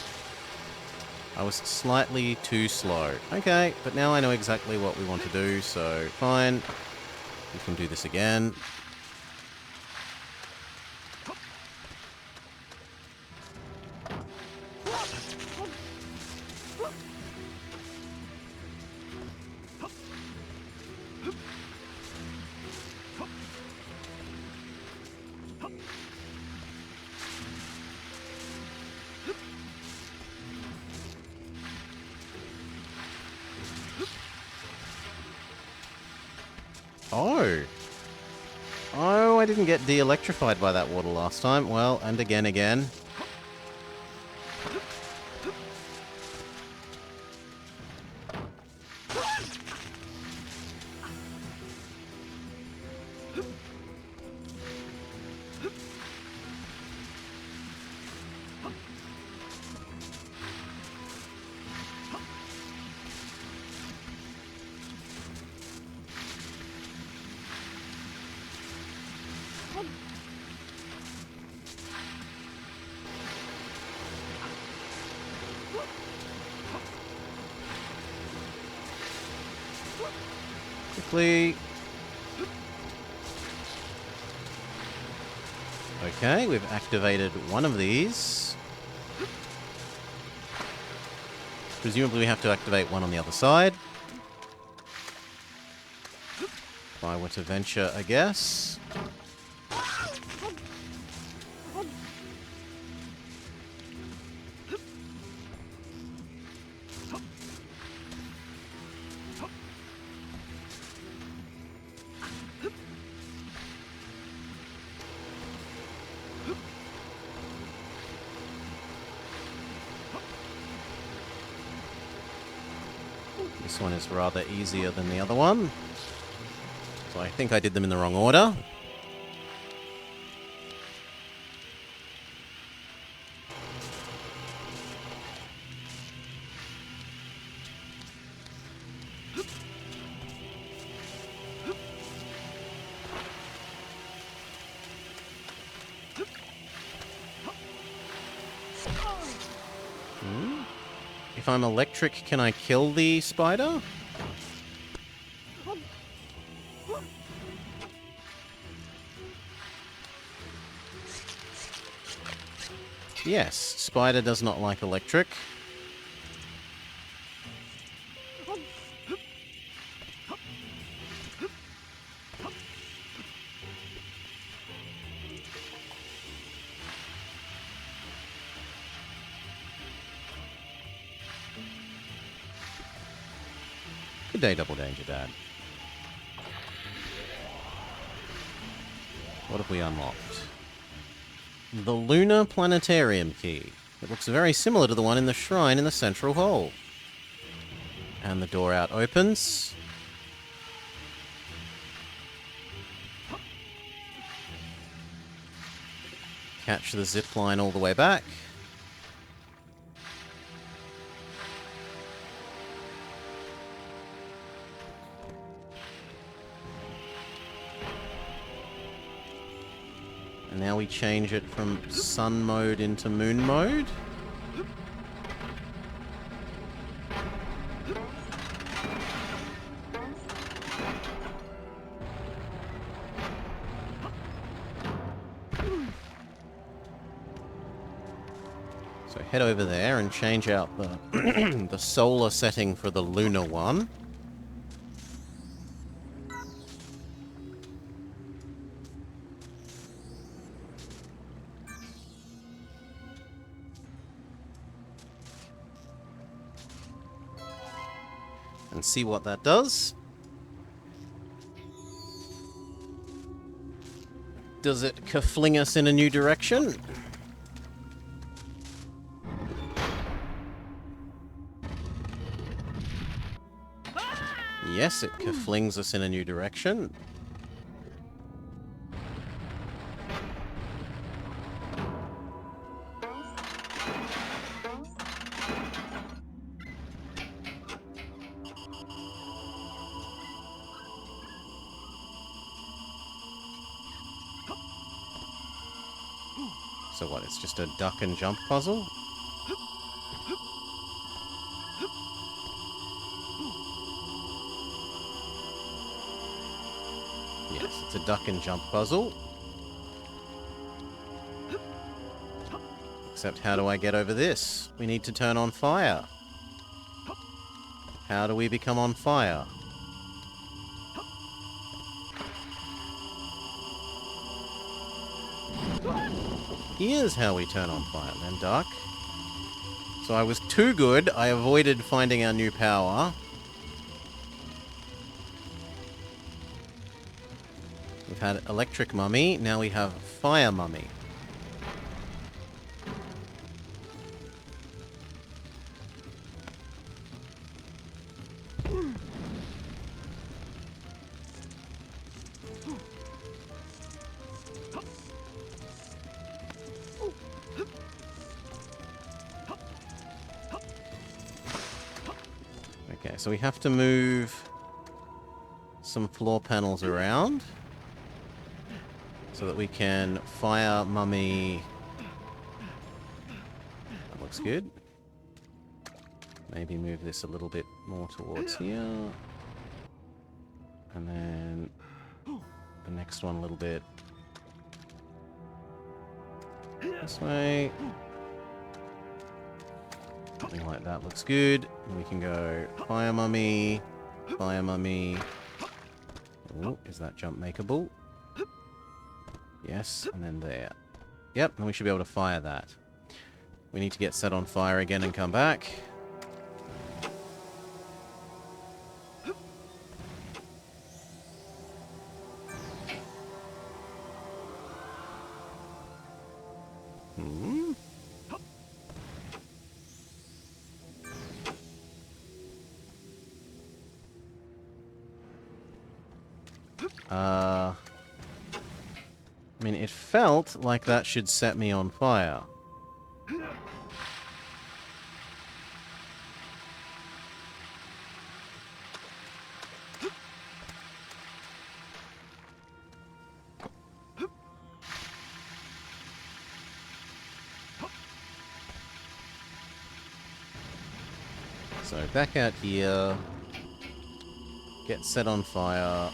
I was slightly too slow. Okay, but now I know exactly what we want to do, so fine. We can do this again. Oh. Oh, I didn't get de-electrified by that water last time. Well, and again. Quickly. Okay, we've activated one of these. Presumably we have to activate one on the other side. If I were to venture a guess. This one is rather easier than the other one. So I think I did them in the wrong order. If I'm electric, can I kill the spider? Yes, spider does not like electric. Good day, Double Danger Dad. What have we unlocked? The Lunar Planetarium Key. It looks very similar to the one in the shrine in the central hall. And the door out opens. Catch the zip line all the way back. And now we change it from sun mode into moon mode. So head over there and change out the the solar setting for the lunar one. And see what that does. Does it fling us in a new direction? Yes, it flings us in a new direction. So what, it's just a duck and jump puzzle? Yes, it's a duck and jump puzzle. Except how do I get over this? We need to turn on fire. How do we become on fire? Here's how we turn on fire, then, duck. So I was too good, I avoided finding our new power. We've had electric mummy, now we have fire mummy. Okay, so we have to move some floor panels around so that we can fire mummy. That looks good. Maybe move this a little bit more towards here. And then the next one a little bit this way. Something like that looks good. And we can go fire mummy, fire mummy. Oh, is that jump makeable? Yes, and then there. Yep, and we should be able to fire that. We need to get set on fire again and come back. Hmm? I mean, it felt like that should set me on fire. So back out here, get set on fire.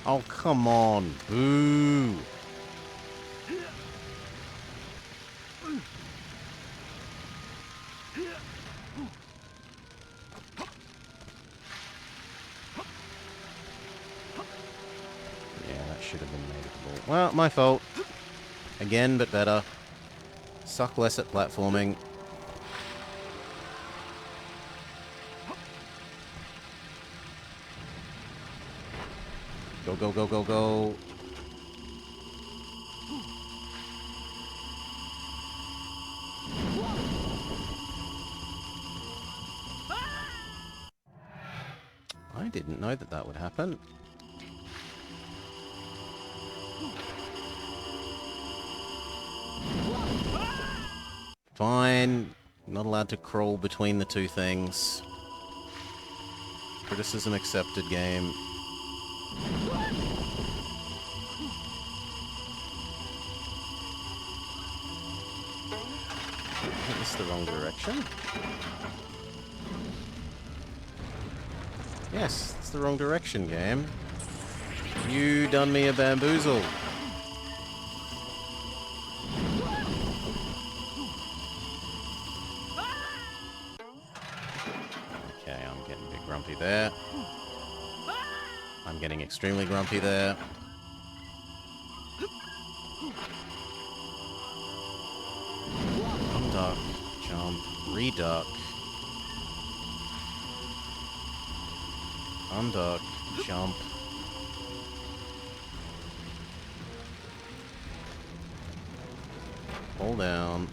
Oh, come on. Boo. Yeah, that should have been makeable. Well, my fault. Again, but better. Suck less at platforming. Go, go, go, go, go. I didn't know that that would happen. Fine. Not allowed to crawl between the two things. Criticism accepted, game. I think this is the wrong direction. Yes, it's the wrong direction, game. You done me a bamboozle. Okay, I'm getting a bit grumpy there. I'm getting extremely grumpy there. Unduck, jump, reduck. Unduck, jump. Hold down.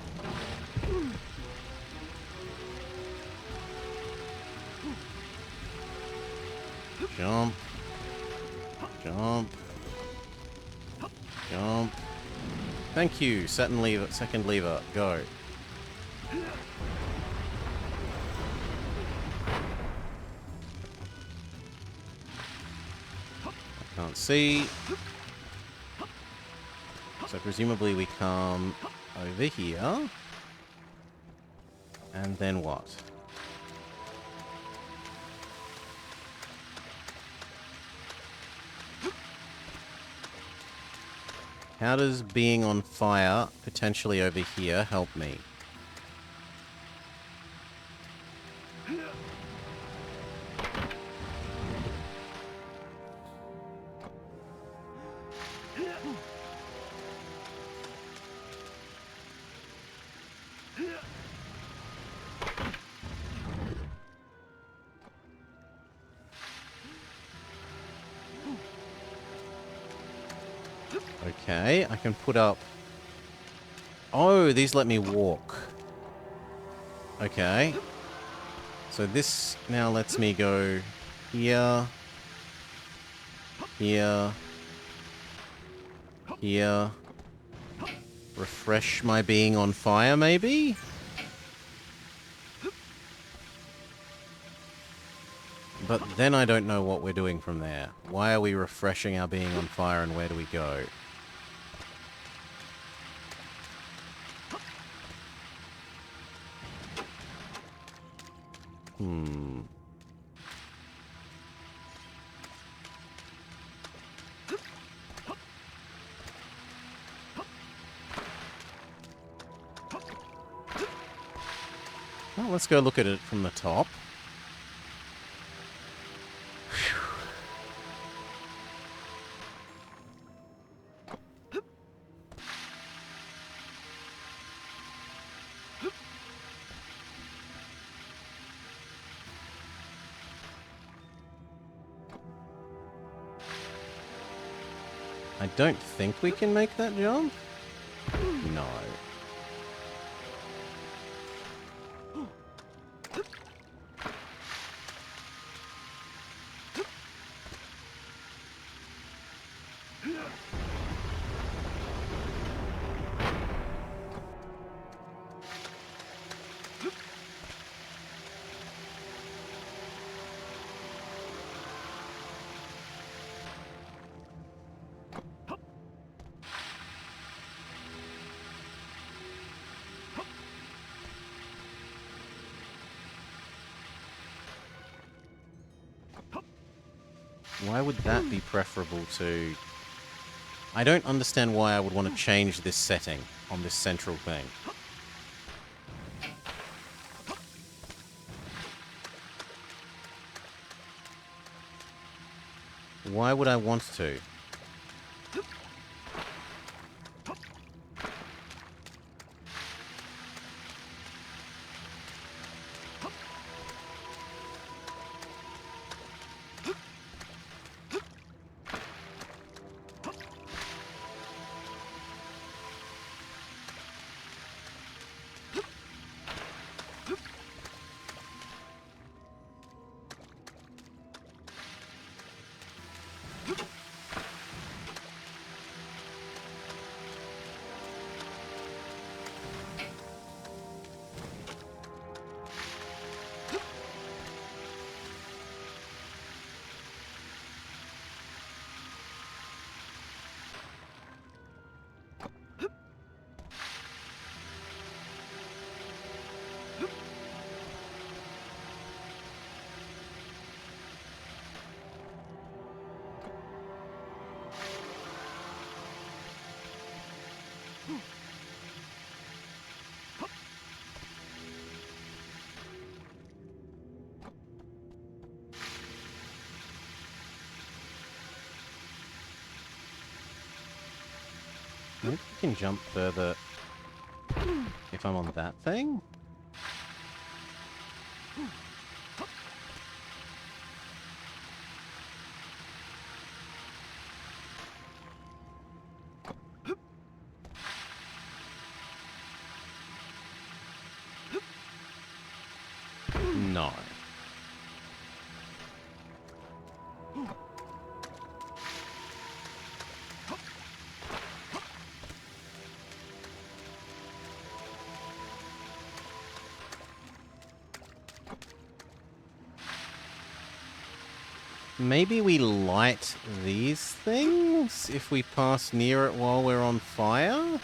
Jump. Jump. Jump. Thank you. Second lever. Go. I can't see. So presumably we come over here. And then what? How does being on fire, potentially over here, help me? Okay, I can put up... Oh, these let me walk. Okay. So this now lets me go Here. Here. Here. Refresh my being on fire, maybe? But then I don't know what we're doing from there. Why are we refreshing our being on fire and where do we go? Well, let's go look at it from the top. I don't think we can make that jump. No. Why would that be preferable to... I don't understand why I would want to change this setting on this central thing. Why would I want to? Maybe we can jump further if I'm on that thing? No. Maybe we light these things if we pass near it while we're on fire?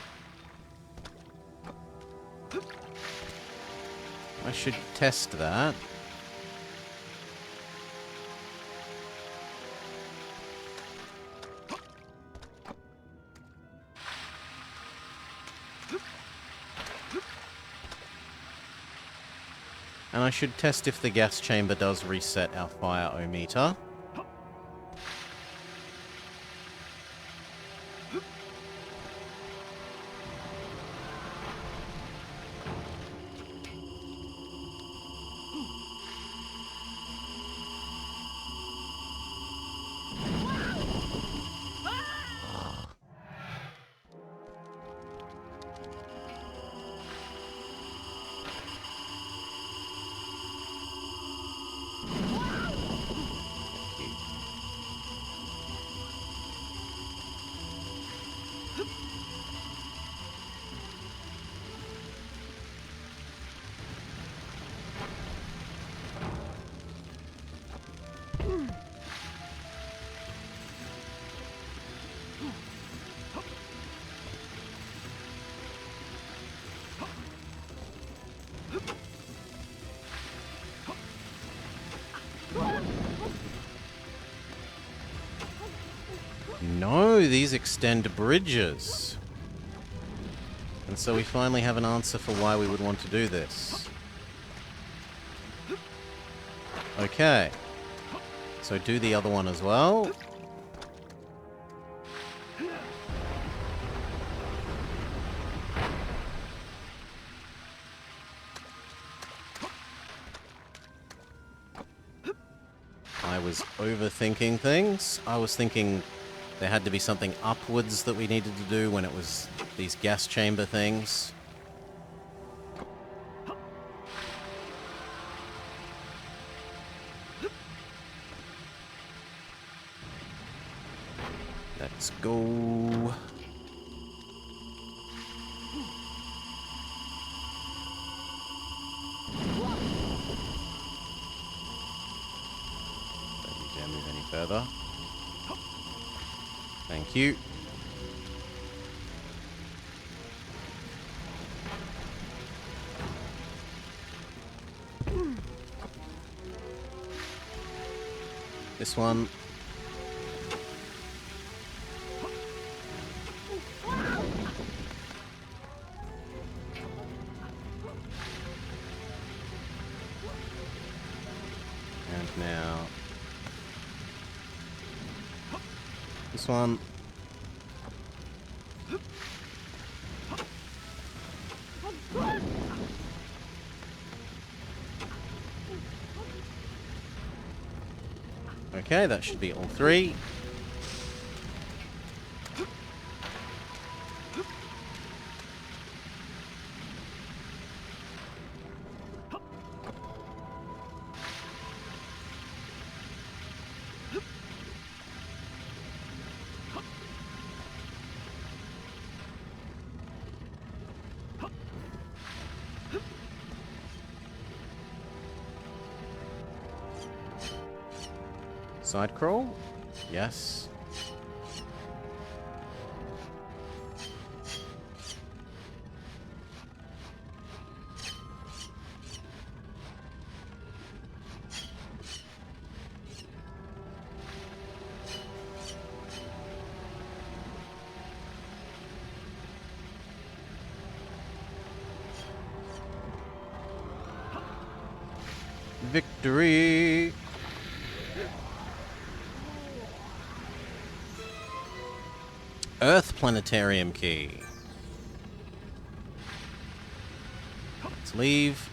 I should test that. And I should test if the gas chamber does reset our fire-o-meter. Oh, these extend bridges. And so we finally have an answer for why we would want to do this. Okay. So do the other one as well. I was overthinking things. I was thinking there had to be something upwards that we needed to do when it was these gas chamber things. Let's go. Further. Thank you. This one. And now this one. Okay, that should be all three. Side crawl? Yes. Victory! Earth Planetarium Key. Let's leave.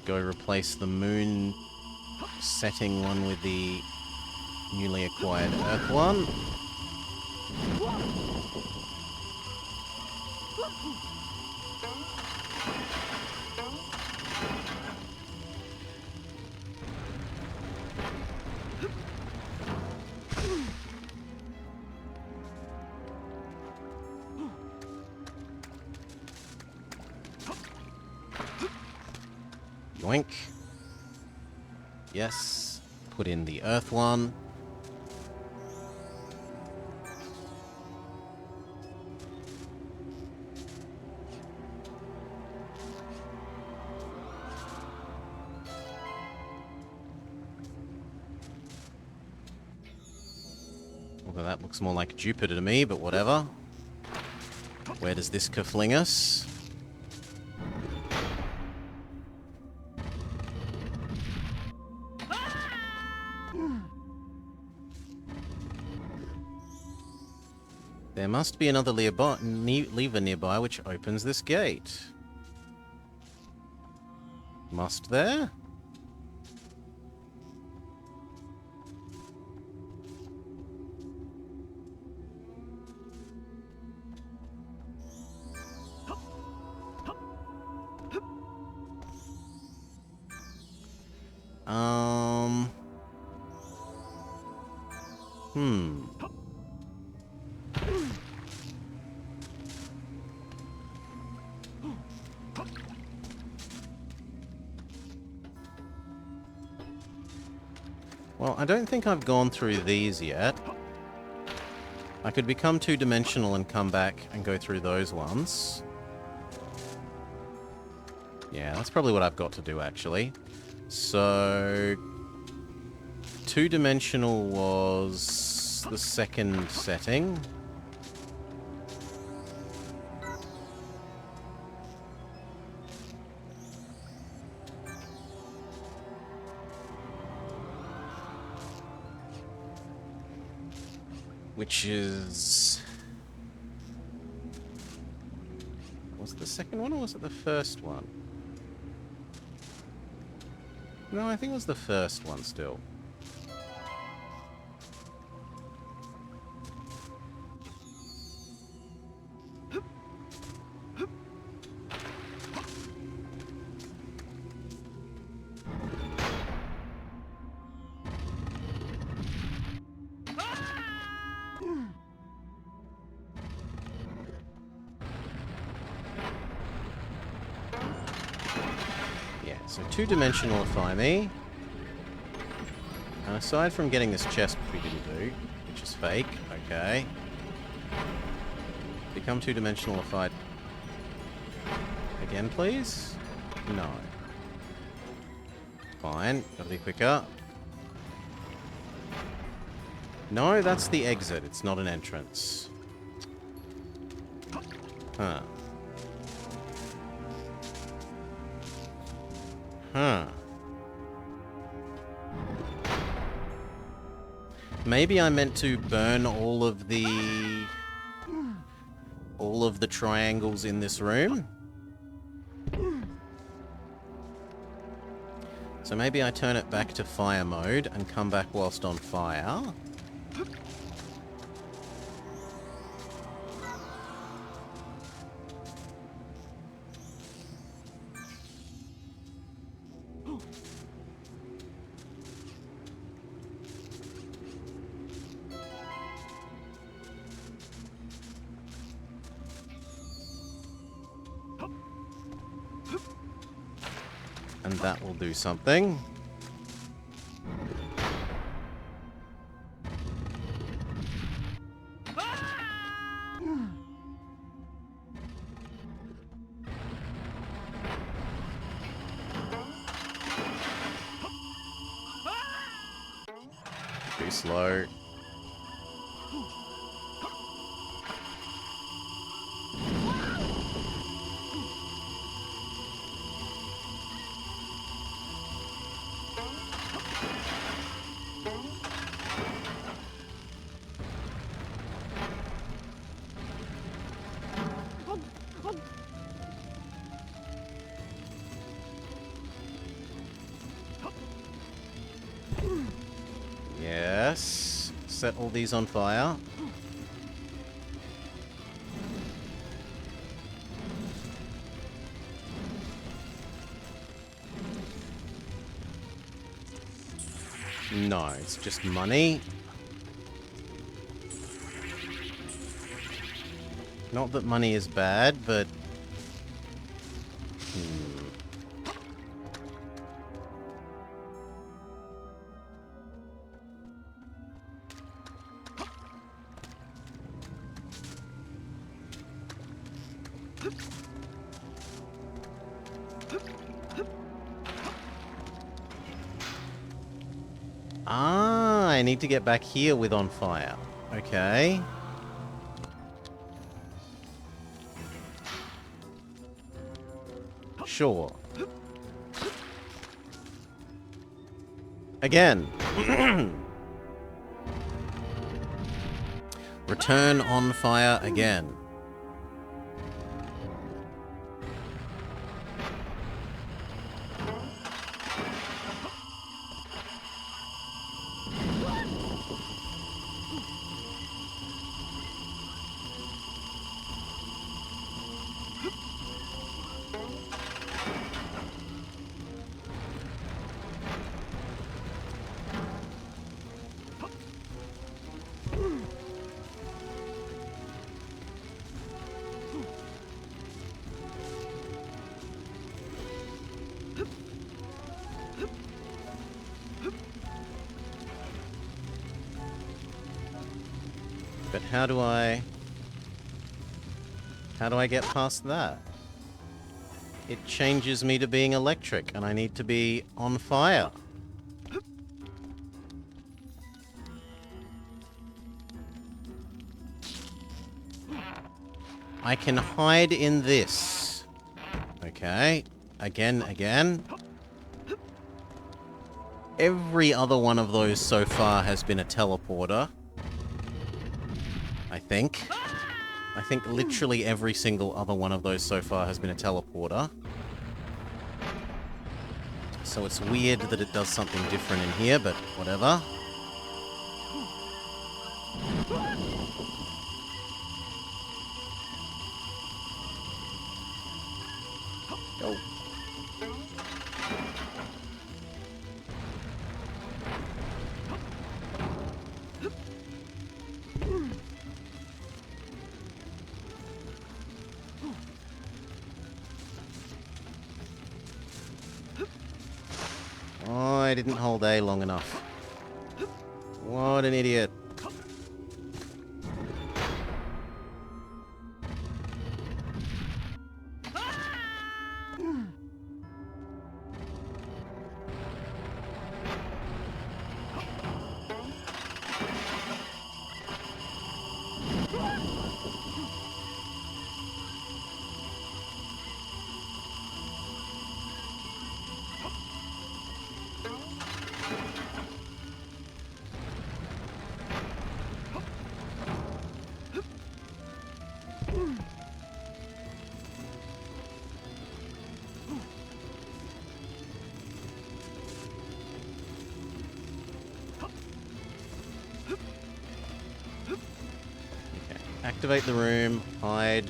Go replace the moon setting one with the newly acquired Earth one. Yoink. Yes. Put in the Earth one. Although that looks more like Jupiter to me, but whatever. Where does this fling us? There must be another lever nearby which opens this gate. Must there? Well, I don't think I've gone through these yet. I could become two-dimensional and come back and go through those ones. Yeah, that's probably what I've got to do, actually. So... two-dimensional was the second setting. Which is... was it the second one or was it the first one? No, I think it was the first one still. So two-dimensionalify me. And aside from getting this chest, which we didn't do, which is fake, okay. Become two-dimensionalified. Again, please? No. Fine, gotta be quicker. No, that's the exit, it's not an entrance. Huh. Huh. Maybe I meant to burn all of the triangles in this room. So maybe I turn it back to fire mode and come back whilst on fire. And that will do something. Too slow. Yes. Set all these on fire. No, it's just money. Not that money is bad, but... Ah, I need to get back here with on fire. Okay. Sure. Again. Return on fire again. But how do I get past that? It changes me to being electric, and I need to be on fire. I can hide in this. Okay. Again. Every other one of those so far has been a teleporter. I think literally every single other one of those so far has been a teleporter. So it's weird that it does something different in here, but whatever. Go. Oh, I didn't hold A long enough. What an idiot. Activate the room, hide.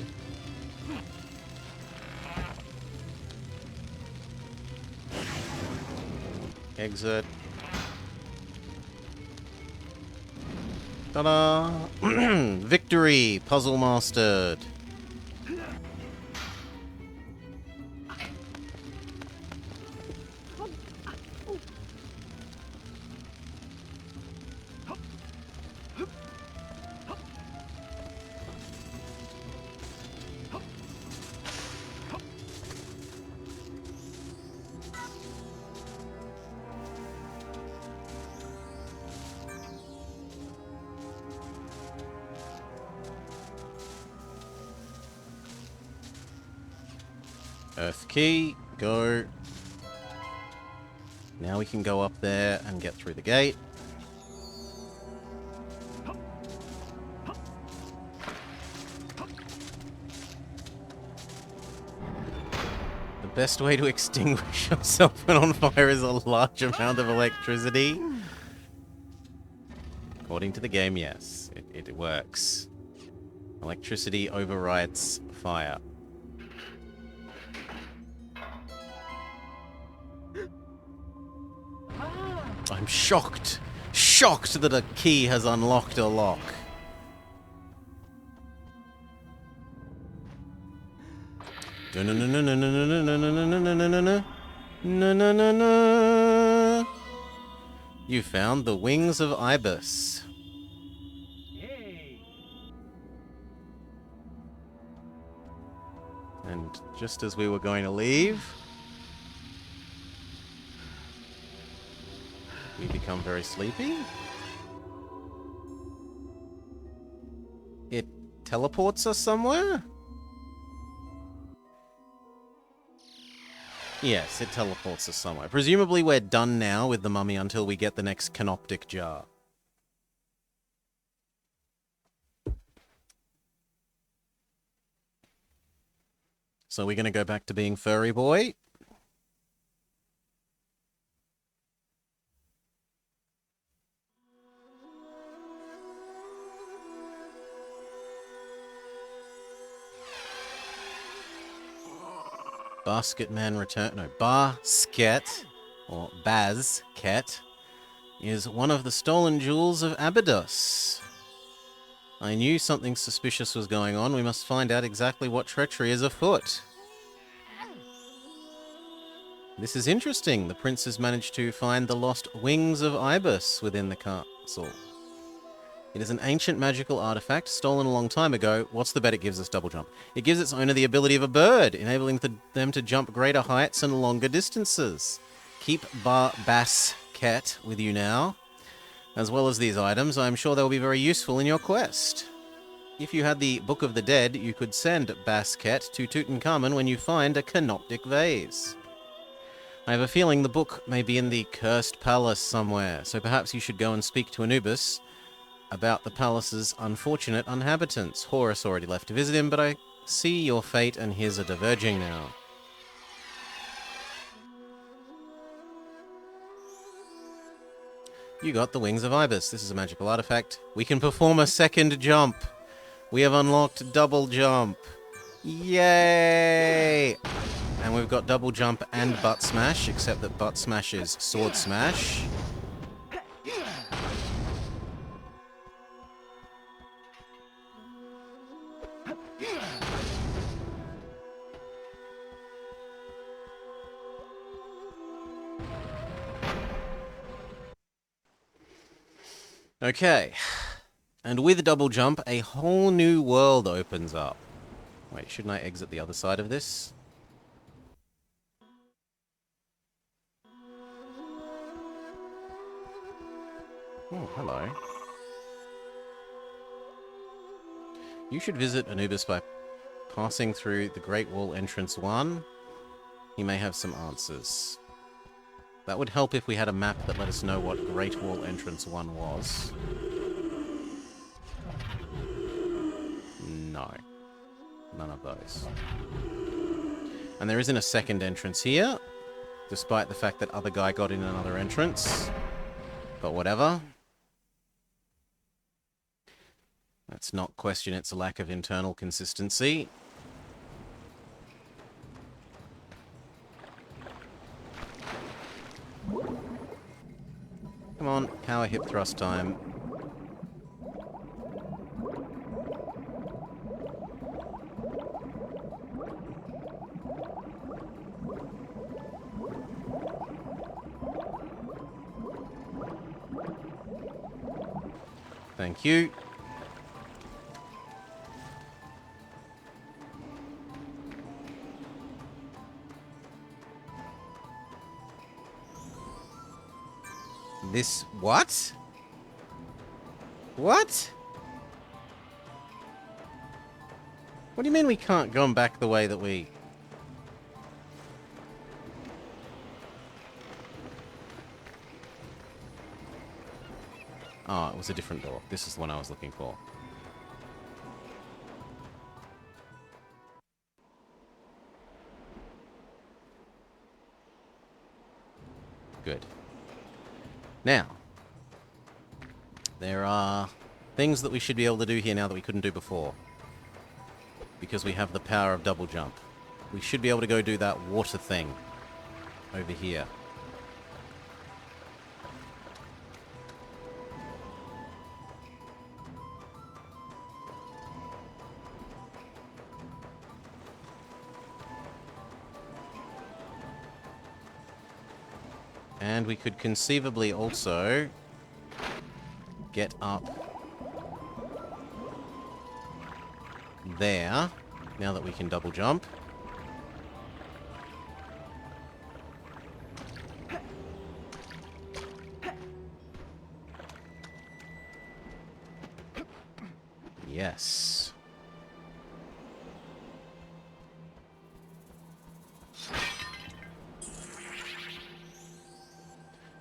Exit. Ta-da! Victory! Puzzle mastered. Earth key, go. Now we can go up there and get through the gate. The best way to extinguish yourself when on fire is a large amount of electricity. According to the game, yes, it works. Electricity overwrites fire. I'm shocked that a key has unlocked a lock. You found the wings of Ibis. And just as we were going to leave, we become very sleepy. It teleports us somewhere? Yes, it teleports us somewhere. Presumably we're done now with the mummy until we get the next canoptic jar. So we're going to go back to being furry boy. Basket Man return. No, Basket, or Bazket, is one of the stolen jewels of Abydos. I knew something suspicious was going on. We must find out exactly what treachery is afoot. This is interesting. The prince has managed to find the lost wings of Ibis within the castle. It is an ancient magical artifact stolen a long time ago. What's the bet it gives us? Double jump. It gives its owner the ability of a bird, enabling them to jump greater heights and longer distances. Keep Bass Cat with you now. As well as these items, I'm sure they'll be very useful in your quest. If you had the Book of the Dead, you could send Basket to Tutankhamun when you find a canoptic vase. I have a feeling the book may be in the Cursed Palace somewhere, so perhaps you should go and speak to Anubis about the palace's unfortunate inhabitants. Horus already left to visit him, but I see your fate and his are diverging now. You got the Wings of Ibis. This is a magical artifact. We can perform a second jump. We have unlocked double jump. Yay! And we've got double jump and butt smash, except that butt smash is sword smash. Okay. And with double jump, a whole new world opens up. Wait, shouldn't I exit the other side of this? Oh, hello. You should visit Anubis by passing through the Great Wall Entrance 1. He may have some answers. That would help if we had a map that let us know what Great Wall Entrance 1 was. No. None of those. And there isn't a second entrance here, despite the fact that other guy got in another entrance. But whatever. Let's not question its lack of internal consistency. Come on, power hip thrust time. Thank you. This... what? What? What do you mean we can't go back the way that we... Oh, it was a different door. This is the one I was looking for. Good. Now, there are things that we should be able to do here now that we couldn't do before. Because we have the power of double jump. We should be able to go do that water thing over here. And we could conceivably also get up there, now that we can double jump. Yes.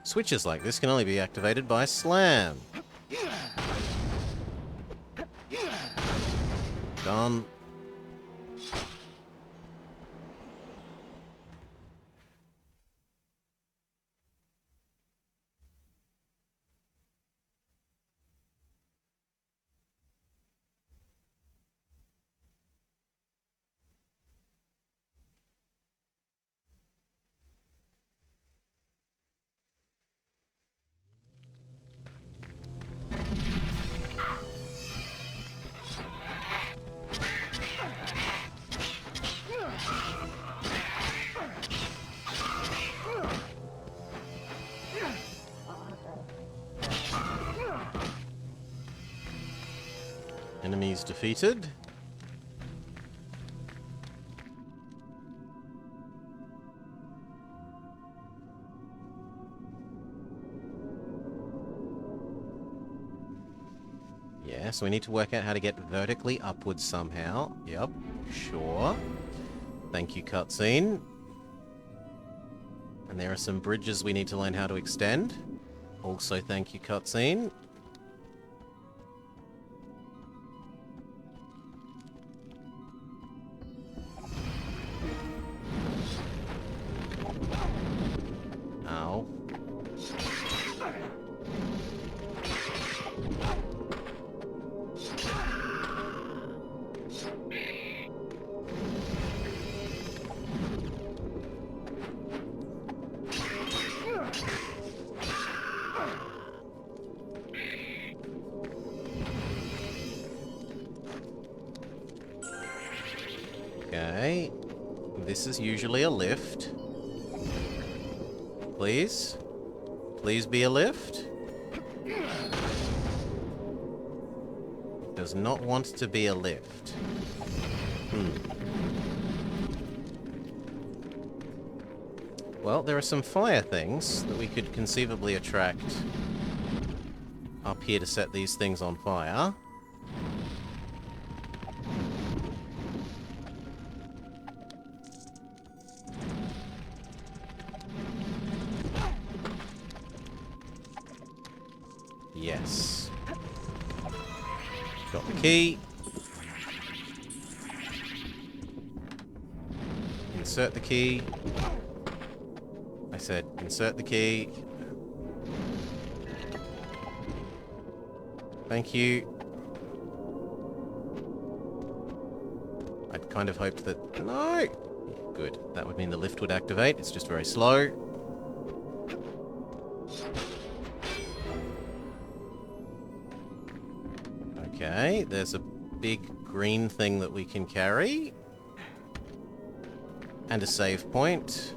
Switches like this can only be activated by slam. Done. Enemies defeated. Yeah, so we need to work out how to get vertically upwards somehow. Yep, sure. Thank you, cutscene. And there are some bridges we need to learn how to extend. Also, thank you, cutscene. Ow. Okay. This is usually a lift. Please? Please be a lift? It does not want to be a lift. Well, there are some fire things that we could conceivably attract up here to set these things on fire. Yes. Got the key. Insert the key. I said insert the key. Thank you. I'd kind of hoped that... No! Good. That would mean the lift would activate. It's just very slow. Okay, there's a big green thing that we can carry. And a save point.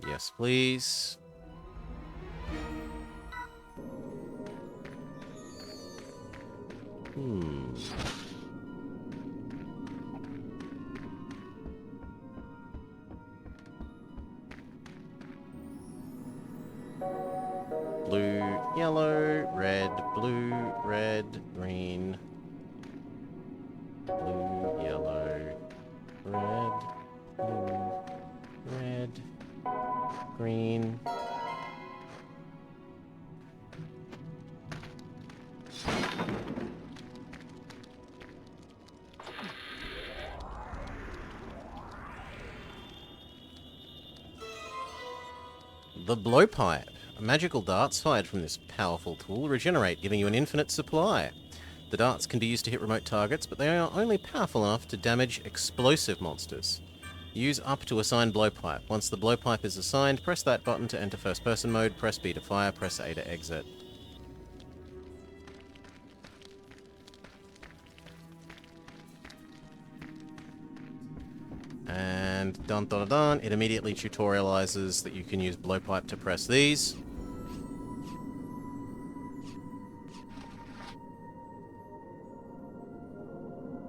Yes, please. Blue, yellow, red, blue, red, green. Blue, yellow, red, blue, red, green. The blowpipe. Magical darts fired from this powerful tool regenerate, giving you an infinite supply. The darts can be used to hit remote targets, but they are only powerful enough to damage explosive monsters. Use up to assign blowpipe. Once the blowpipe is assigned, press that button to enter first person mode, press B to fire, press A to exit. And dun dun dun, it immediately tutorializes that you can use blowpipe to press these.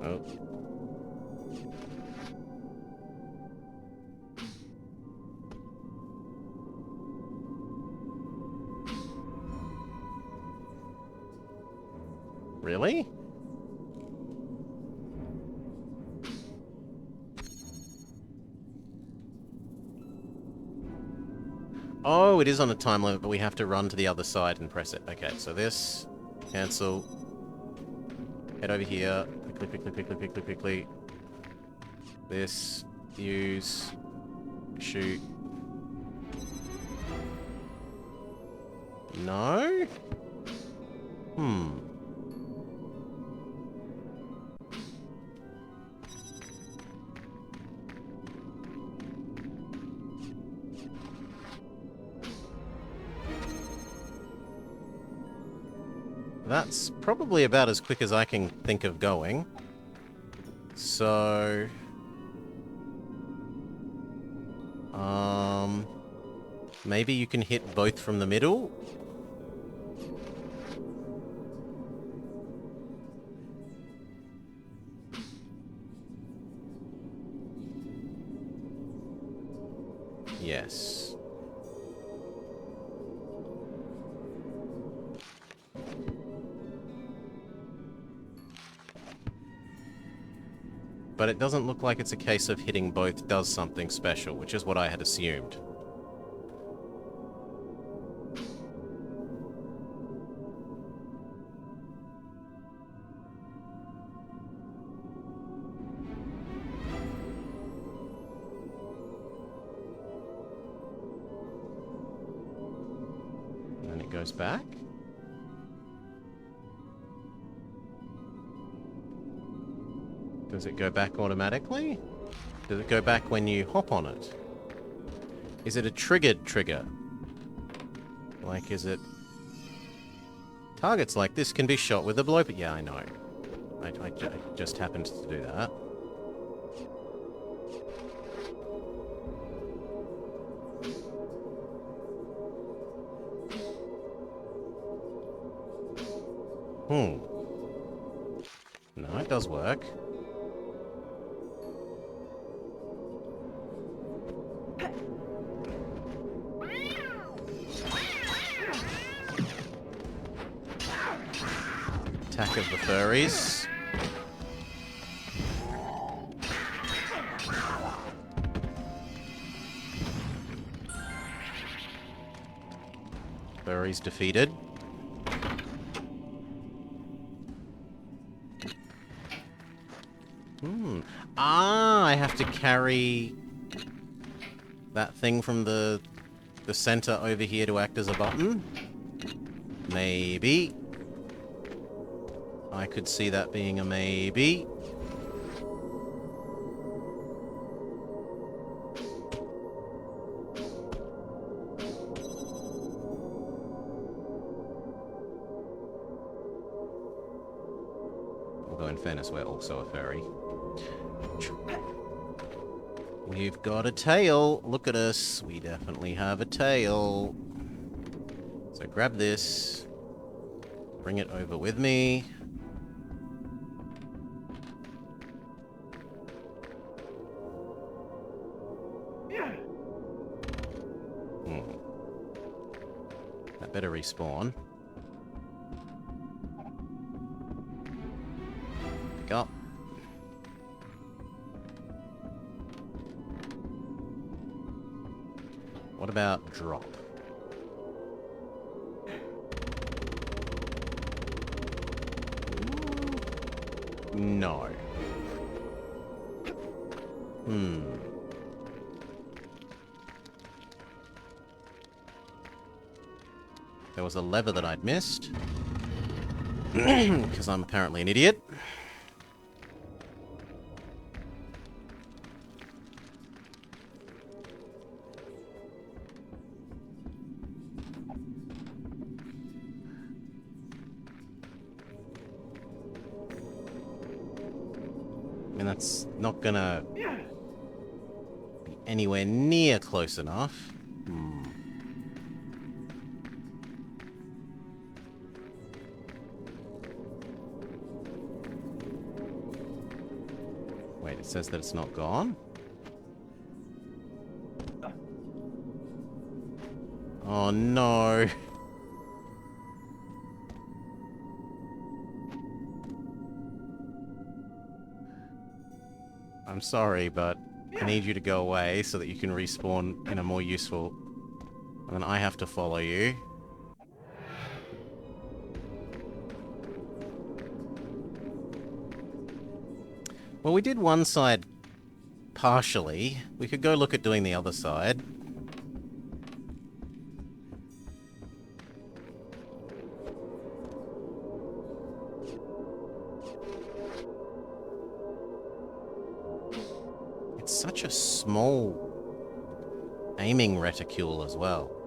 Oh. Really? Oh, it is on a time limit, but we have to run to the other side and press it. Okay, so this, cancel, head over here, quickly. This, use, shoot. No? That's probably about as quick as I can think of going. So... maybe you can hit both from the middle? Yes. But it doesn't look like it's a case of hitting both does something special, which is what I had assumed. And then it goes back. Does it go back automatically? Does it go back when you hop on it? Is it a triggered trigger? Like, is it... Targets like this can be shot with a blow... Yeah, I know. I just happened to do that. No, it does work. Attack of the furries. Furries defeated. Ah, I have to carry that thing from the center over here to act as a button? Maybe. I could see that being a maybe. Although in fairness, we're also a fairy. We've got a tail. Look at us. We definitely have a tail. So grab this. Bring it over with me. That better respawn. Pick up. What about drop? No. There was a lever that I'd missed. Because I'm apparently an idiot. And that's not gonna be anywhere near close enough. Wait, it says that it's not gone? Oh no. I'm sorry, but I need you to go away so that you can respawn in a more useful... And then I have to follow you. Well, we did one side partially. We could go look at doing the other side. It's such a small aiming reticule as well.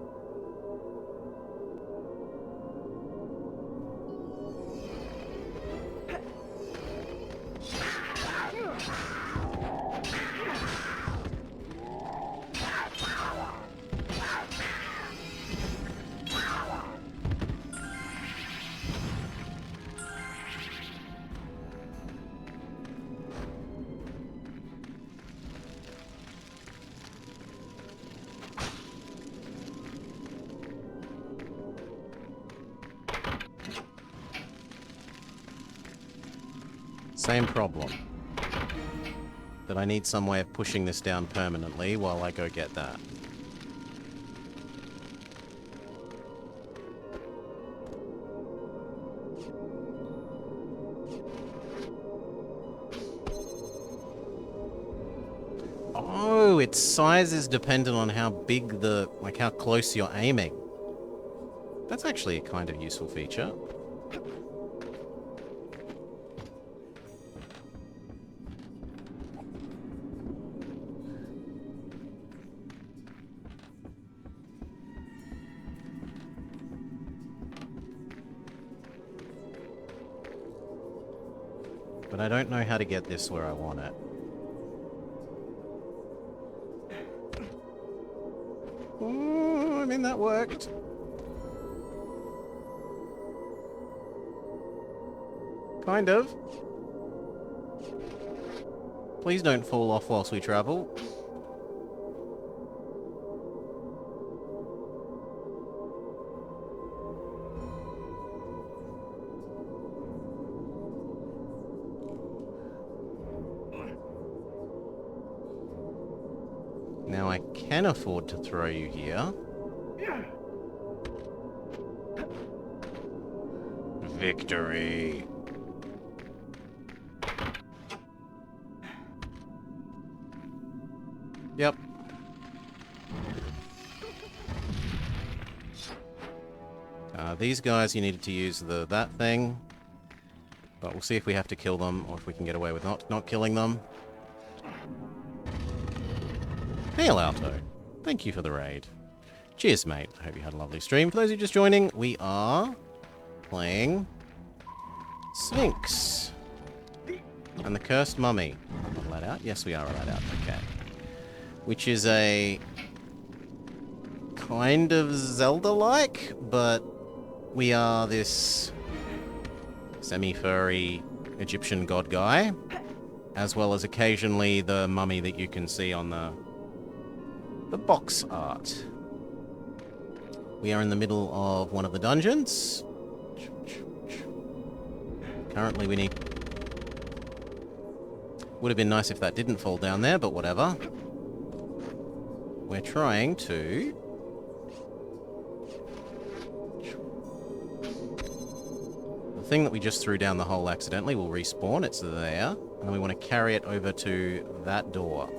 Same problem. That I need some way of pushing this down permanently while I go get that. Oh, its size is dependent on how big the... like how close you're aiming. That's actually a kind of useful feature. But I don't know how to get this where I want it. Oh, I mean, that worked. Kind of. Please don't fall off whilst we travel. Now I can afford to throw you here. Victory. Yep. These guys, you needed to use that thing. But we'll see if we have to kill them, or if we can get away with not killing them. Hail, Alto. Thank you for the raid. Cheers, mate. I hope you had a lovely stream. For those of you just joining, we are playing Sphinx and the Cursed Mummy. Are we allowed out? Yes, we are allowed out. Okay. Which is a kind of Zelda-like, but we are this semi-furry Egyptian god guy, as well as occasionally the mummy that you can see on the box art. We are in the middle of one of the dungeons. Currently we need... Would have been nice if that didn't fall down there, but whatever. We're trying to... The thing that we just threw down the hole accidentally will respawn. It's there. And then we want to carry it over to that door.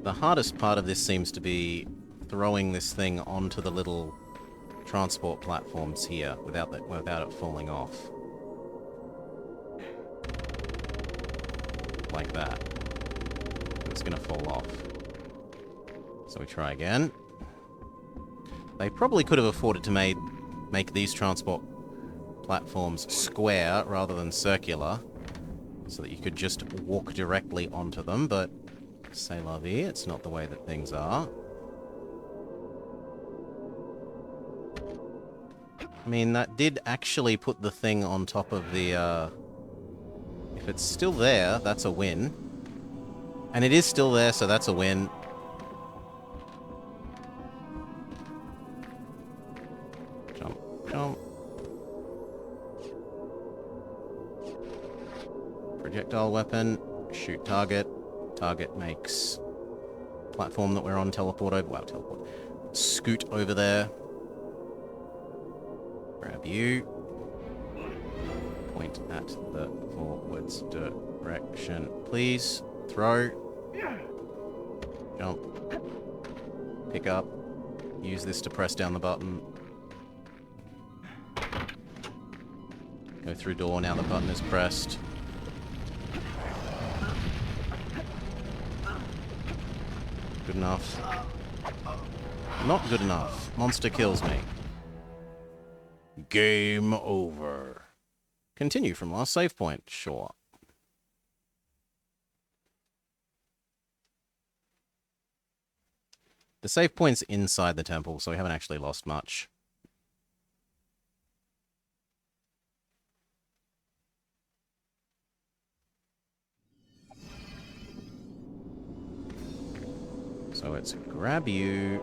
The hardest part of this seems to be throwing this thing onto the little transport platforms here without it falling off. Like that. It's gonna fall off. So we try again. They probably could have afforded to make these transport platforms square rather than circular, so that you could just walk directly onto them, but c'est la vie, it's not the way that things are. I mean, that did actually put the thing on top of the, if it's still there, that's a win. And it is still there, so that's a win. Jump, jump. Projectile weapon, shoot target. Target makes platform that we're on teleport over. Wow, teleport. Scoot over there. Grab you. Point at the forwards direction, please. Throw. Jump. Pick up. Use this to press down the button. Go through door, now the button is pressed. Good enough. Not good enough. Monster kills me. Game over. Continue from last save point. Sure. The save point's inside the temple, so we haven't actually lost much. So it's grab you.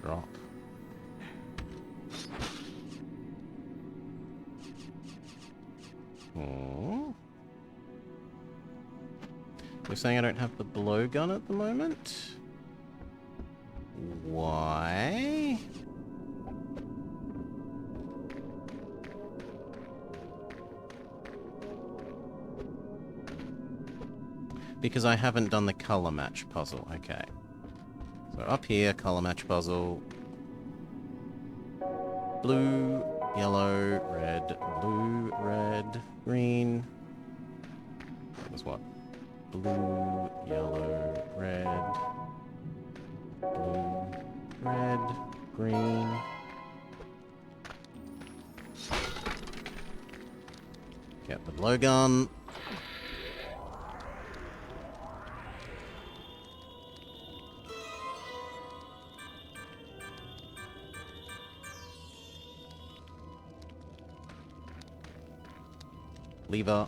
Drop. Oh. You're saying I don't have the blowgun at the moment? Why? Because I haven't done the color match puzzle. Okay. So up here, color match puzzle. Blue, yellow, red, blue, red, green. That was what? Blue, yellow, red, blue, red, green. Get the blowgun. Lever.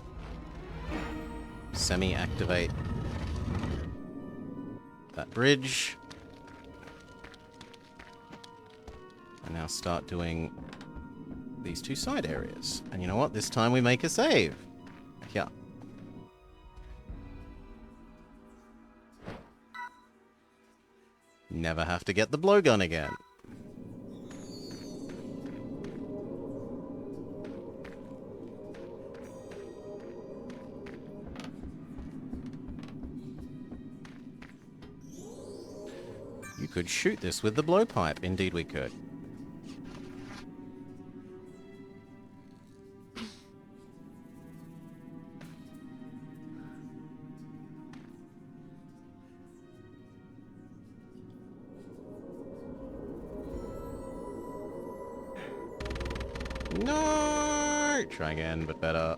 Semi-activate that bridge. And now start doing these two side areas. And you know what? This time we make a save. Yeah. Never have to get the blowgun again. You could shoot this with the blowpipe. Indeed we could. No! Try again, but better.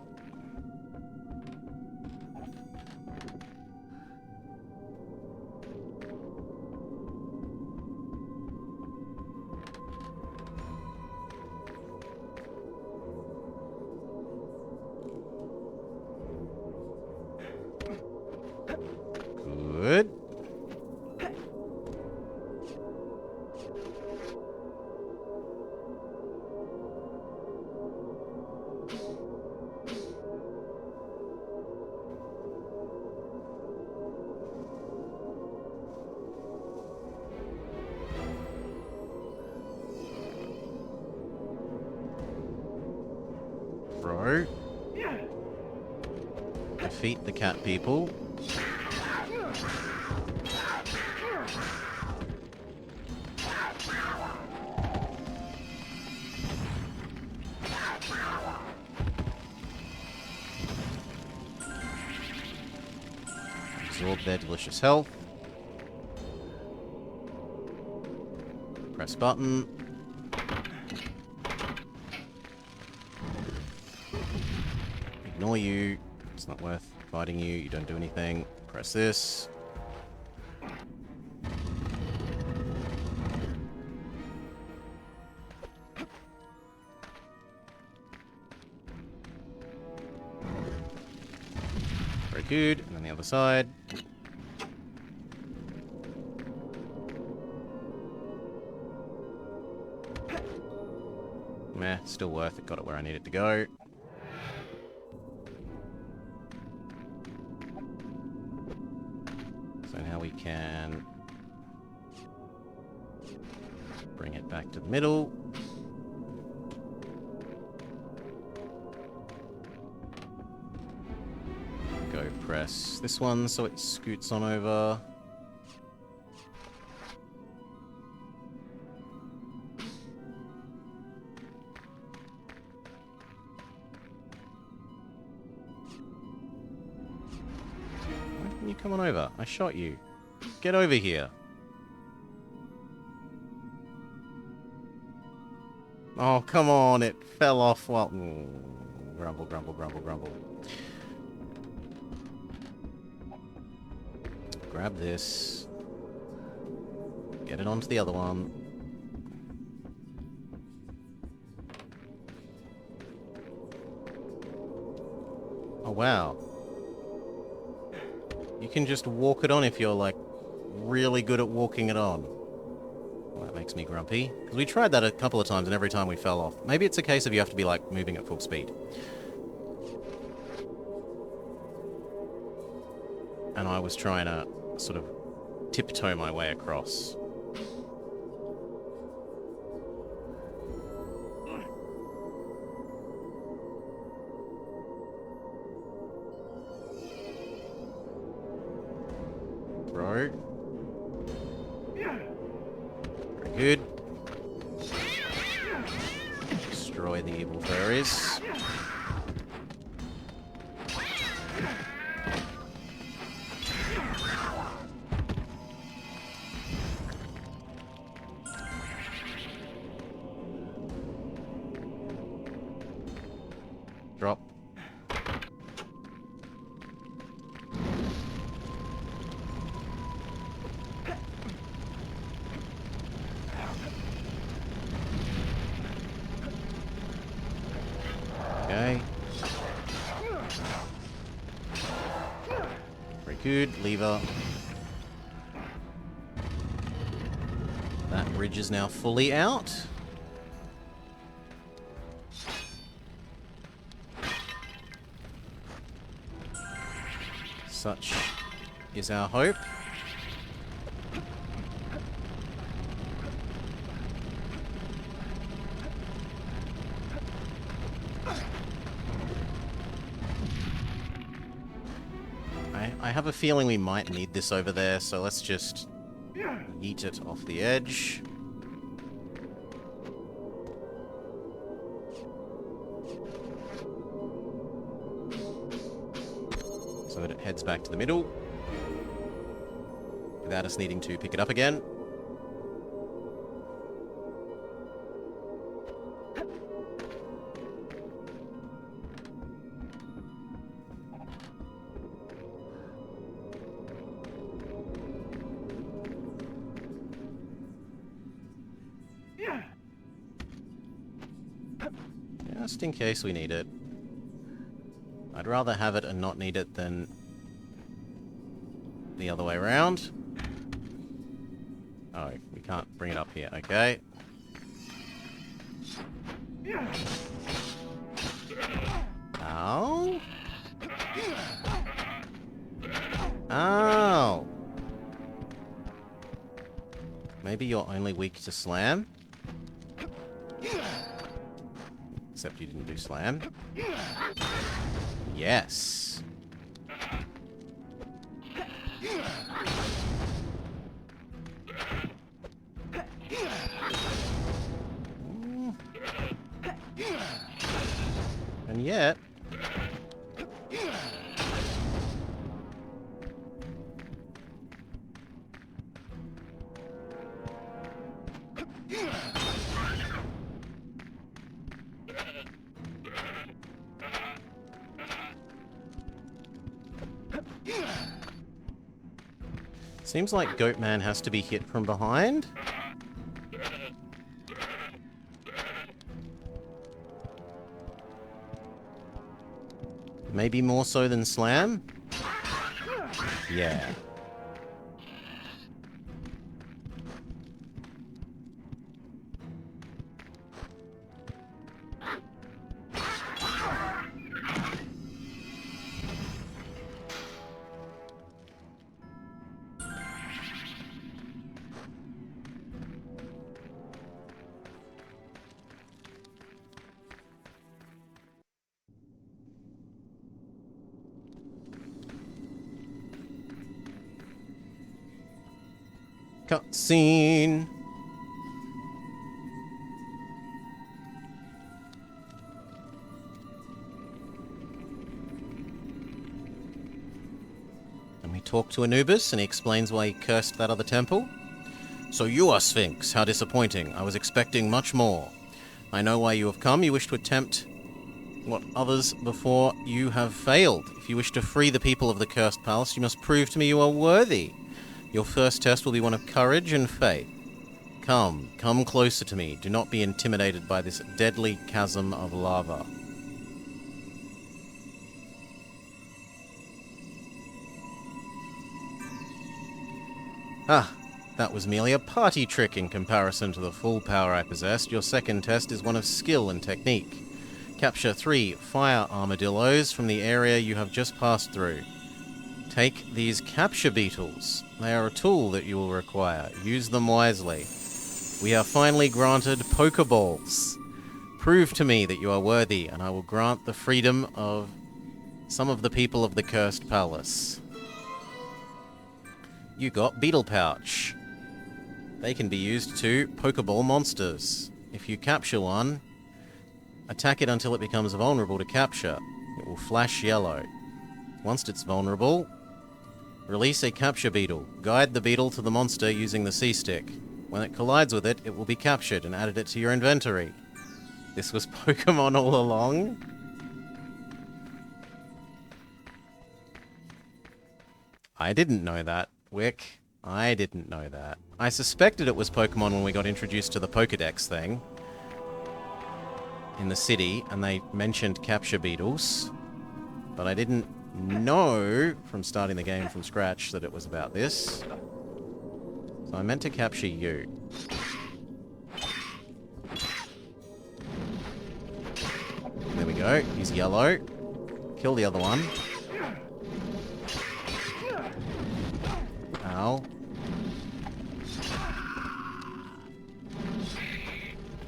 Good. Bro. Defeat the cat people. Absorb their delicious health. Press button. Ignore you. It's not worth fighting you. You don't do anything. Press this. Very good. And then the other side. Meh, still worth it. Got it where I need it to go. So now we can bring it back to the middle. Go press this one so it scoots on over. Why didn't you come on over? I shot you. Get over here. Oh, come on, it fell off. Well, grumble, grumble, grumble, grumble. Grab this. Get it onto the other one. wow. You can just walk it on if you're, like, really good at walking it on. Well, that makes me grumpy. Because we tried that a couple of times and every time we fell off. Maybe it's a case of you have to be, like, moving at full speed. And I was trying to sort of tiptoe my way across. Throw. Very good. Destroy the evil fairies. Drop. Okay. Very good. Lever. That bridge is now fully out. Such is our hope. I have a feeling we might need this over there, so let's just yeet it off the edge. So that it heads back to the middle, without us needing to pick it up again. Just in case we need it. I'd rather have it and not need it than the other way around. Oh, we can't bring it up here. Okay. Ow. Ow. Maybe you're only weak to slam? Except you didn't do slam. Yes. And yet... Seems like Goatman has to be hit from behind. Maybe more so than slam? Yeah. Cutscene. And we talk to Anubis, and he explains why he cursed that other temple. So you are Sphinx. How disappointing. I was expecting much more. I know why you have come. You wish to attempt what others before you have failed. If you wish to free the people of the Cursed Palace, you must prove to me you are worthy. Your first test will be one of courage and faith. Come closer to me. Do not be intimidated by this deadly chasm of lava. Ah, that was merely a party trick in comparison to the full power I possessed. Your second test is one of skill and technique. Capture 3 fire armadillos from the area you have just passed through. Take these capture beetles. They are a tool that you will require. Use them wisely. We are finally granted Pokeballs. Prove to me that you are worthy, and I will grant the freedom of some of the people of the Cursed Palace. You got Beetle Pouch. They can be used to Pokeball monsters. If you capture one, attack it until it becomes vulnerable to capture. It will flash yellow. Once it's vulnerable, release a capture beetle. Guide the beetle to the monster using the C-stick. When it collides with it, it will be captured and added it to your inventory. This was Pokemon all along? I didn't know that, Wick. I didn't know that. I suspected it was Pokemon when we got introduced to the Pokedex thing in the city, and they mentioned capture beetles, but I didn't know from starting the game from scratch that it was about this. So I meant to capture you. There we go. He's yellow. Kill the other one. Ow.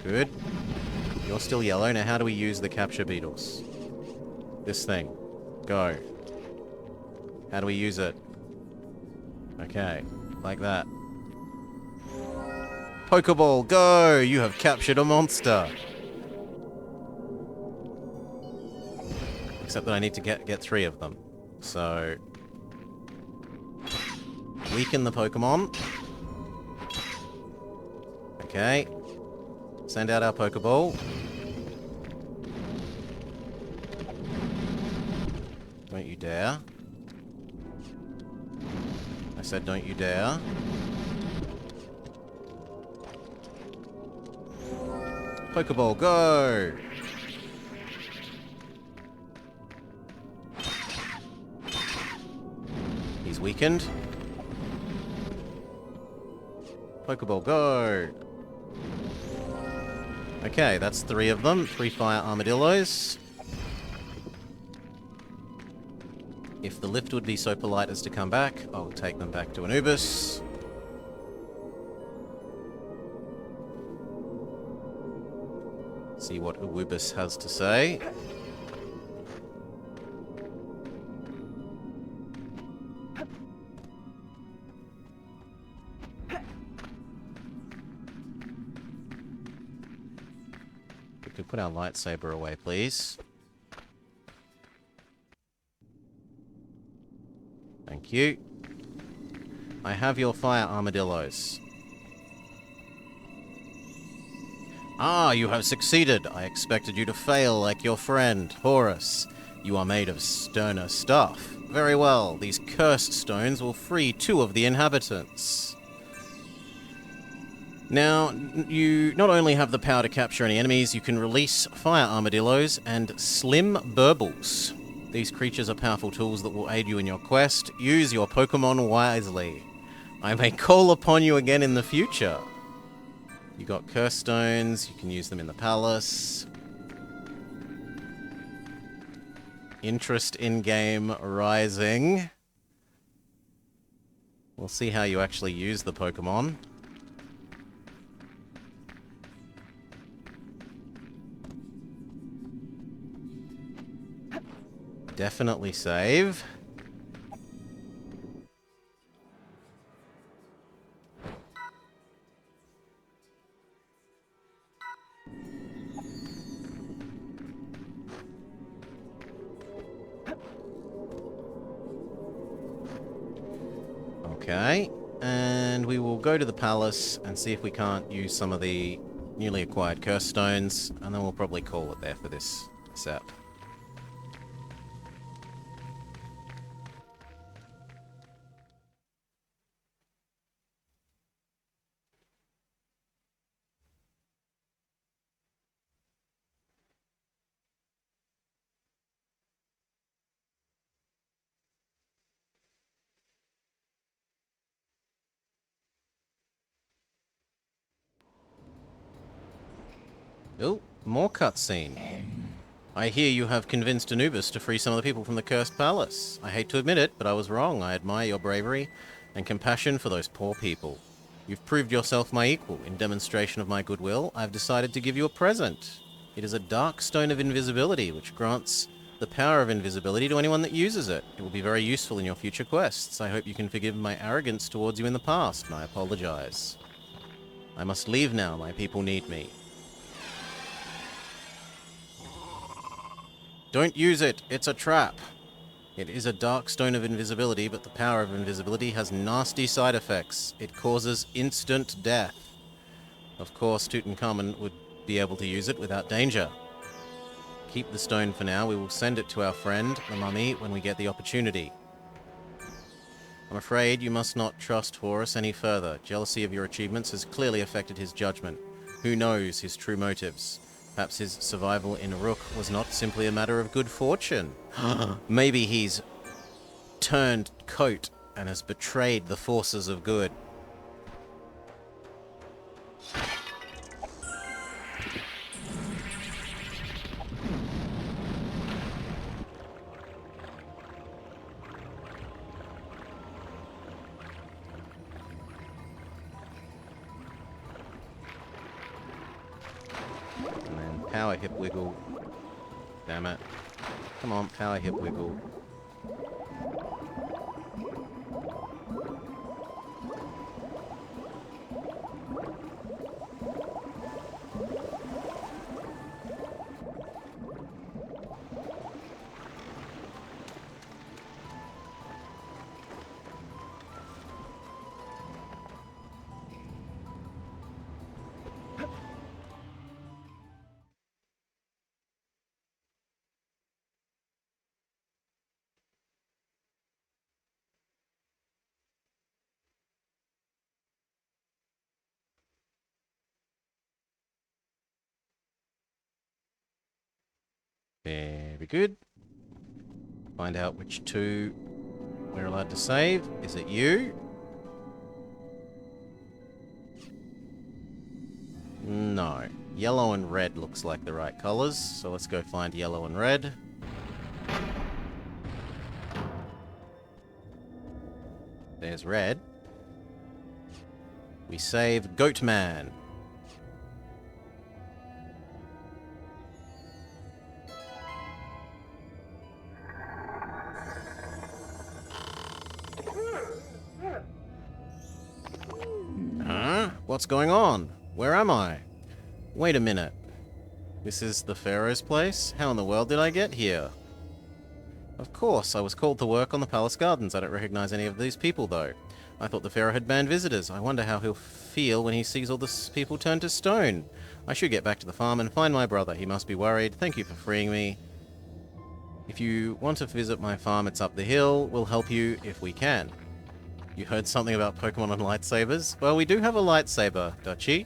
Good. You're still yellow. Now how do we use the capture beetles? This thing. Go. How do we use it? Okay. Like that. Pokeball, go! You have captured a monster. Except that I need to get 3 of them. So... weaken the Pokemon. Okay. Send out our Pokeball. Don't you dare. I said don't you dare. Pokeball, go! He's weakened. Pokeball, go! Okay, that's 3 of them. 3 fire armadillos. If the lift would be so polite as to come back, I'll take them back to Anubis. See what Anubis has to say. We could put our lightsaber away, please. Thank you. I have your fire armadillos. Ah, you have succeeded. I expected you to fail like your friend, Horus. You are made of sterner stuff. Very well, these cursed stones will free 2 of the inhabitants. Now, you not only have the power to capture any enemies, you can release fire armadillos and slim burbles. These creatures are powerful tools that will aid you in your quest. Use your Pokemon wisely. I may call upon you again in the future. You got curse stones, you can use them in the palace. Interest in game rising. We'll see how you actually use the Pokemon. Definitely save. Okay, and we will go to the palace and see if we can't use some of the newly acquired curse stones, and then we'll probably call it there for this set. Oh, more cutscene. I hear you have convinced Anubis to free some of the people from the Cursed Palace. I hate to admit it, but I was wrong. I admire your bravery and compassion for those poor people. You've proved yourself my equal. In demonstration of my goodwill, I've decided to give you a present. It is a dark stone of invisibility, which grants the power of invisibility to anyone that uses it. It will be very useful in your future quests. I hope you can forgive my arrogance towards you in the past, and I apologize. I must leave now. My people need me. Don't use it. It's a trap. It is a dark stone of invisibility, but the power of invisibility has nasty side effects. It causes instant death. Of course, Tutankhamun would be able to use it without danger. Keep the stone for now. We will send it to our friend, the mummy, when we get the opportunity. I'm afraid you must not trust Horus any further. Jealousy of your achievements has clearly affected his judgment. Who knows his true motives? Perhaps his survival in Uruk was not simply a matter of good fortune. Maybe he's turned coat and has betrayed the forces of good. And then power hip wiggle. Damn it. Come on, power hip wiggle. Very good. Find out which two we're allowed to save. Is it you? No. Yellow and red looks like the right colors, so let's go find yellow and red. There's red. We save Goatman. Huh? What's going on? Where am I? Wait a minute. This is the Pharaoh's place? How in the world did I get here? Of course, I was called to work on the palace gardens. I don't recognize any of these people, though. I thought the Pharaoh had banned visitors. I wonder how he'll feel when he sees all the people turn to stone. I should get back to the farm and find my brother. He must be worried. Thank you for freeing me. If you want to visit my farm, it's up the hill. We'll help you if we can. You heard something about Pokemon and lightsabers? Well, we do have a lightsaber, Dutchie.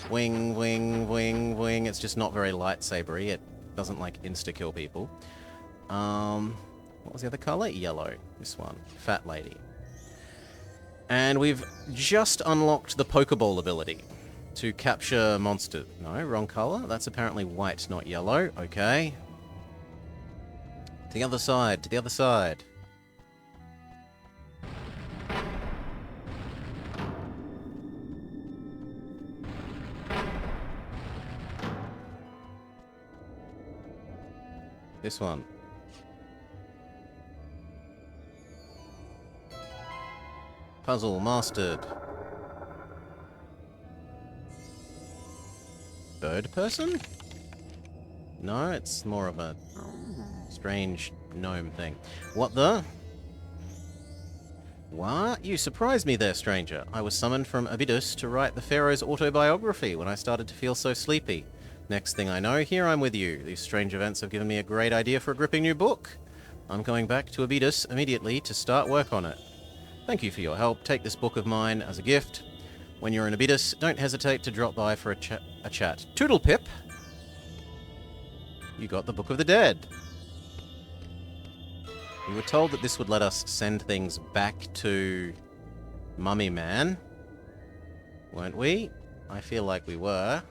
Wing, wing, wing, wing. It's just not very lightsabery. It doesn't, like, insta-kill people. What was the other color? Yellow. This one. Fat lady. And we've just unlocked the Pokeball ability to capture monsters. No, wrong color. That's apparently white, not yellow. Okay. To the other side, to the other side. This one. Puzzle mastered. Bird person? No, it's more of a strange gnome thing. What the? What? You surprised me there, stranger. I was summoned from Abydos to write the Pharaoh's autobiography when I started to feel so sleepy. Next thing I know, here I'm with you. These strange events have given me a great idea for a gripping new book. I'm going back to Abydos immediately to start work on it. Thank you for your help. Take this book of mine as a gift. When you're in Abydos, don't hesitate to drop by for a chat. Toodle pip! You got the Book of the Dead. We were told that this would let us send things back to Mummy Man. Weren't we? I feel like we were.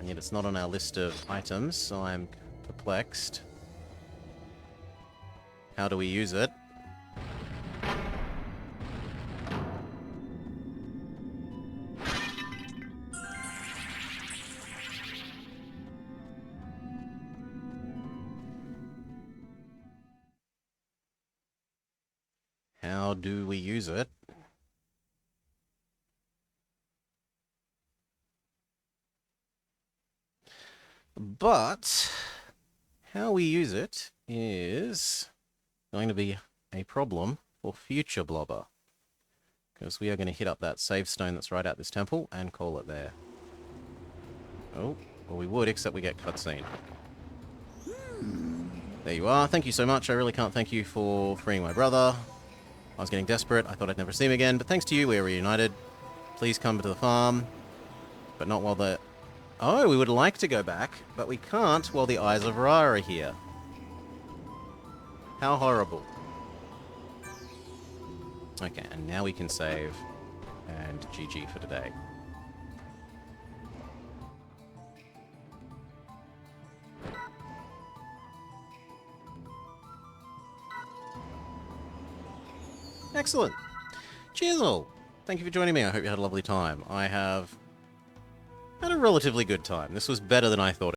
And yet it's not on our list of items, so I'm perplexed. How do we use it? How do we use it? But how we use it is going to be a problem for future Blobber. Because we are going to hit up that save stone that's right at this temple and call it there. Oh, well we would, except we get cutscene. There you are. Thank you so much. I really can't thank you for freeing my brother. I was getting desperate. I thought I'd never see him again, but thanks to you, we are reunited. Please come to the farm, but not while the... Oh, we would like to go back, but we can't while the Eyes of Ra are here. How horrible. Okay, and now we can save, and GG for today. Excellent. Cheers all. Thank you for joining me. I hope you had a lovely time. I have had a relatively good time. This was better than I thought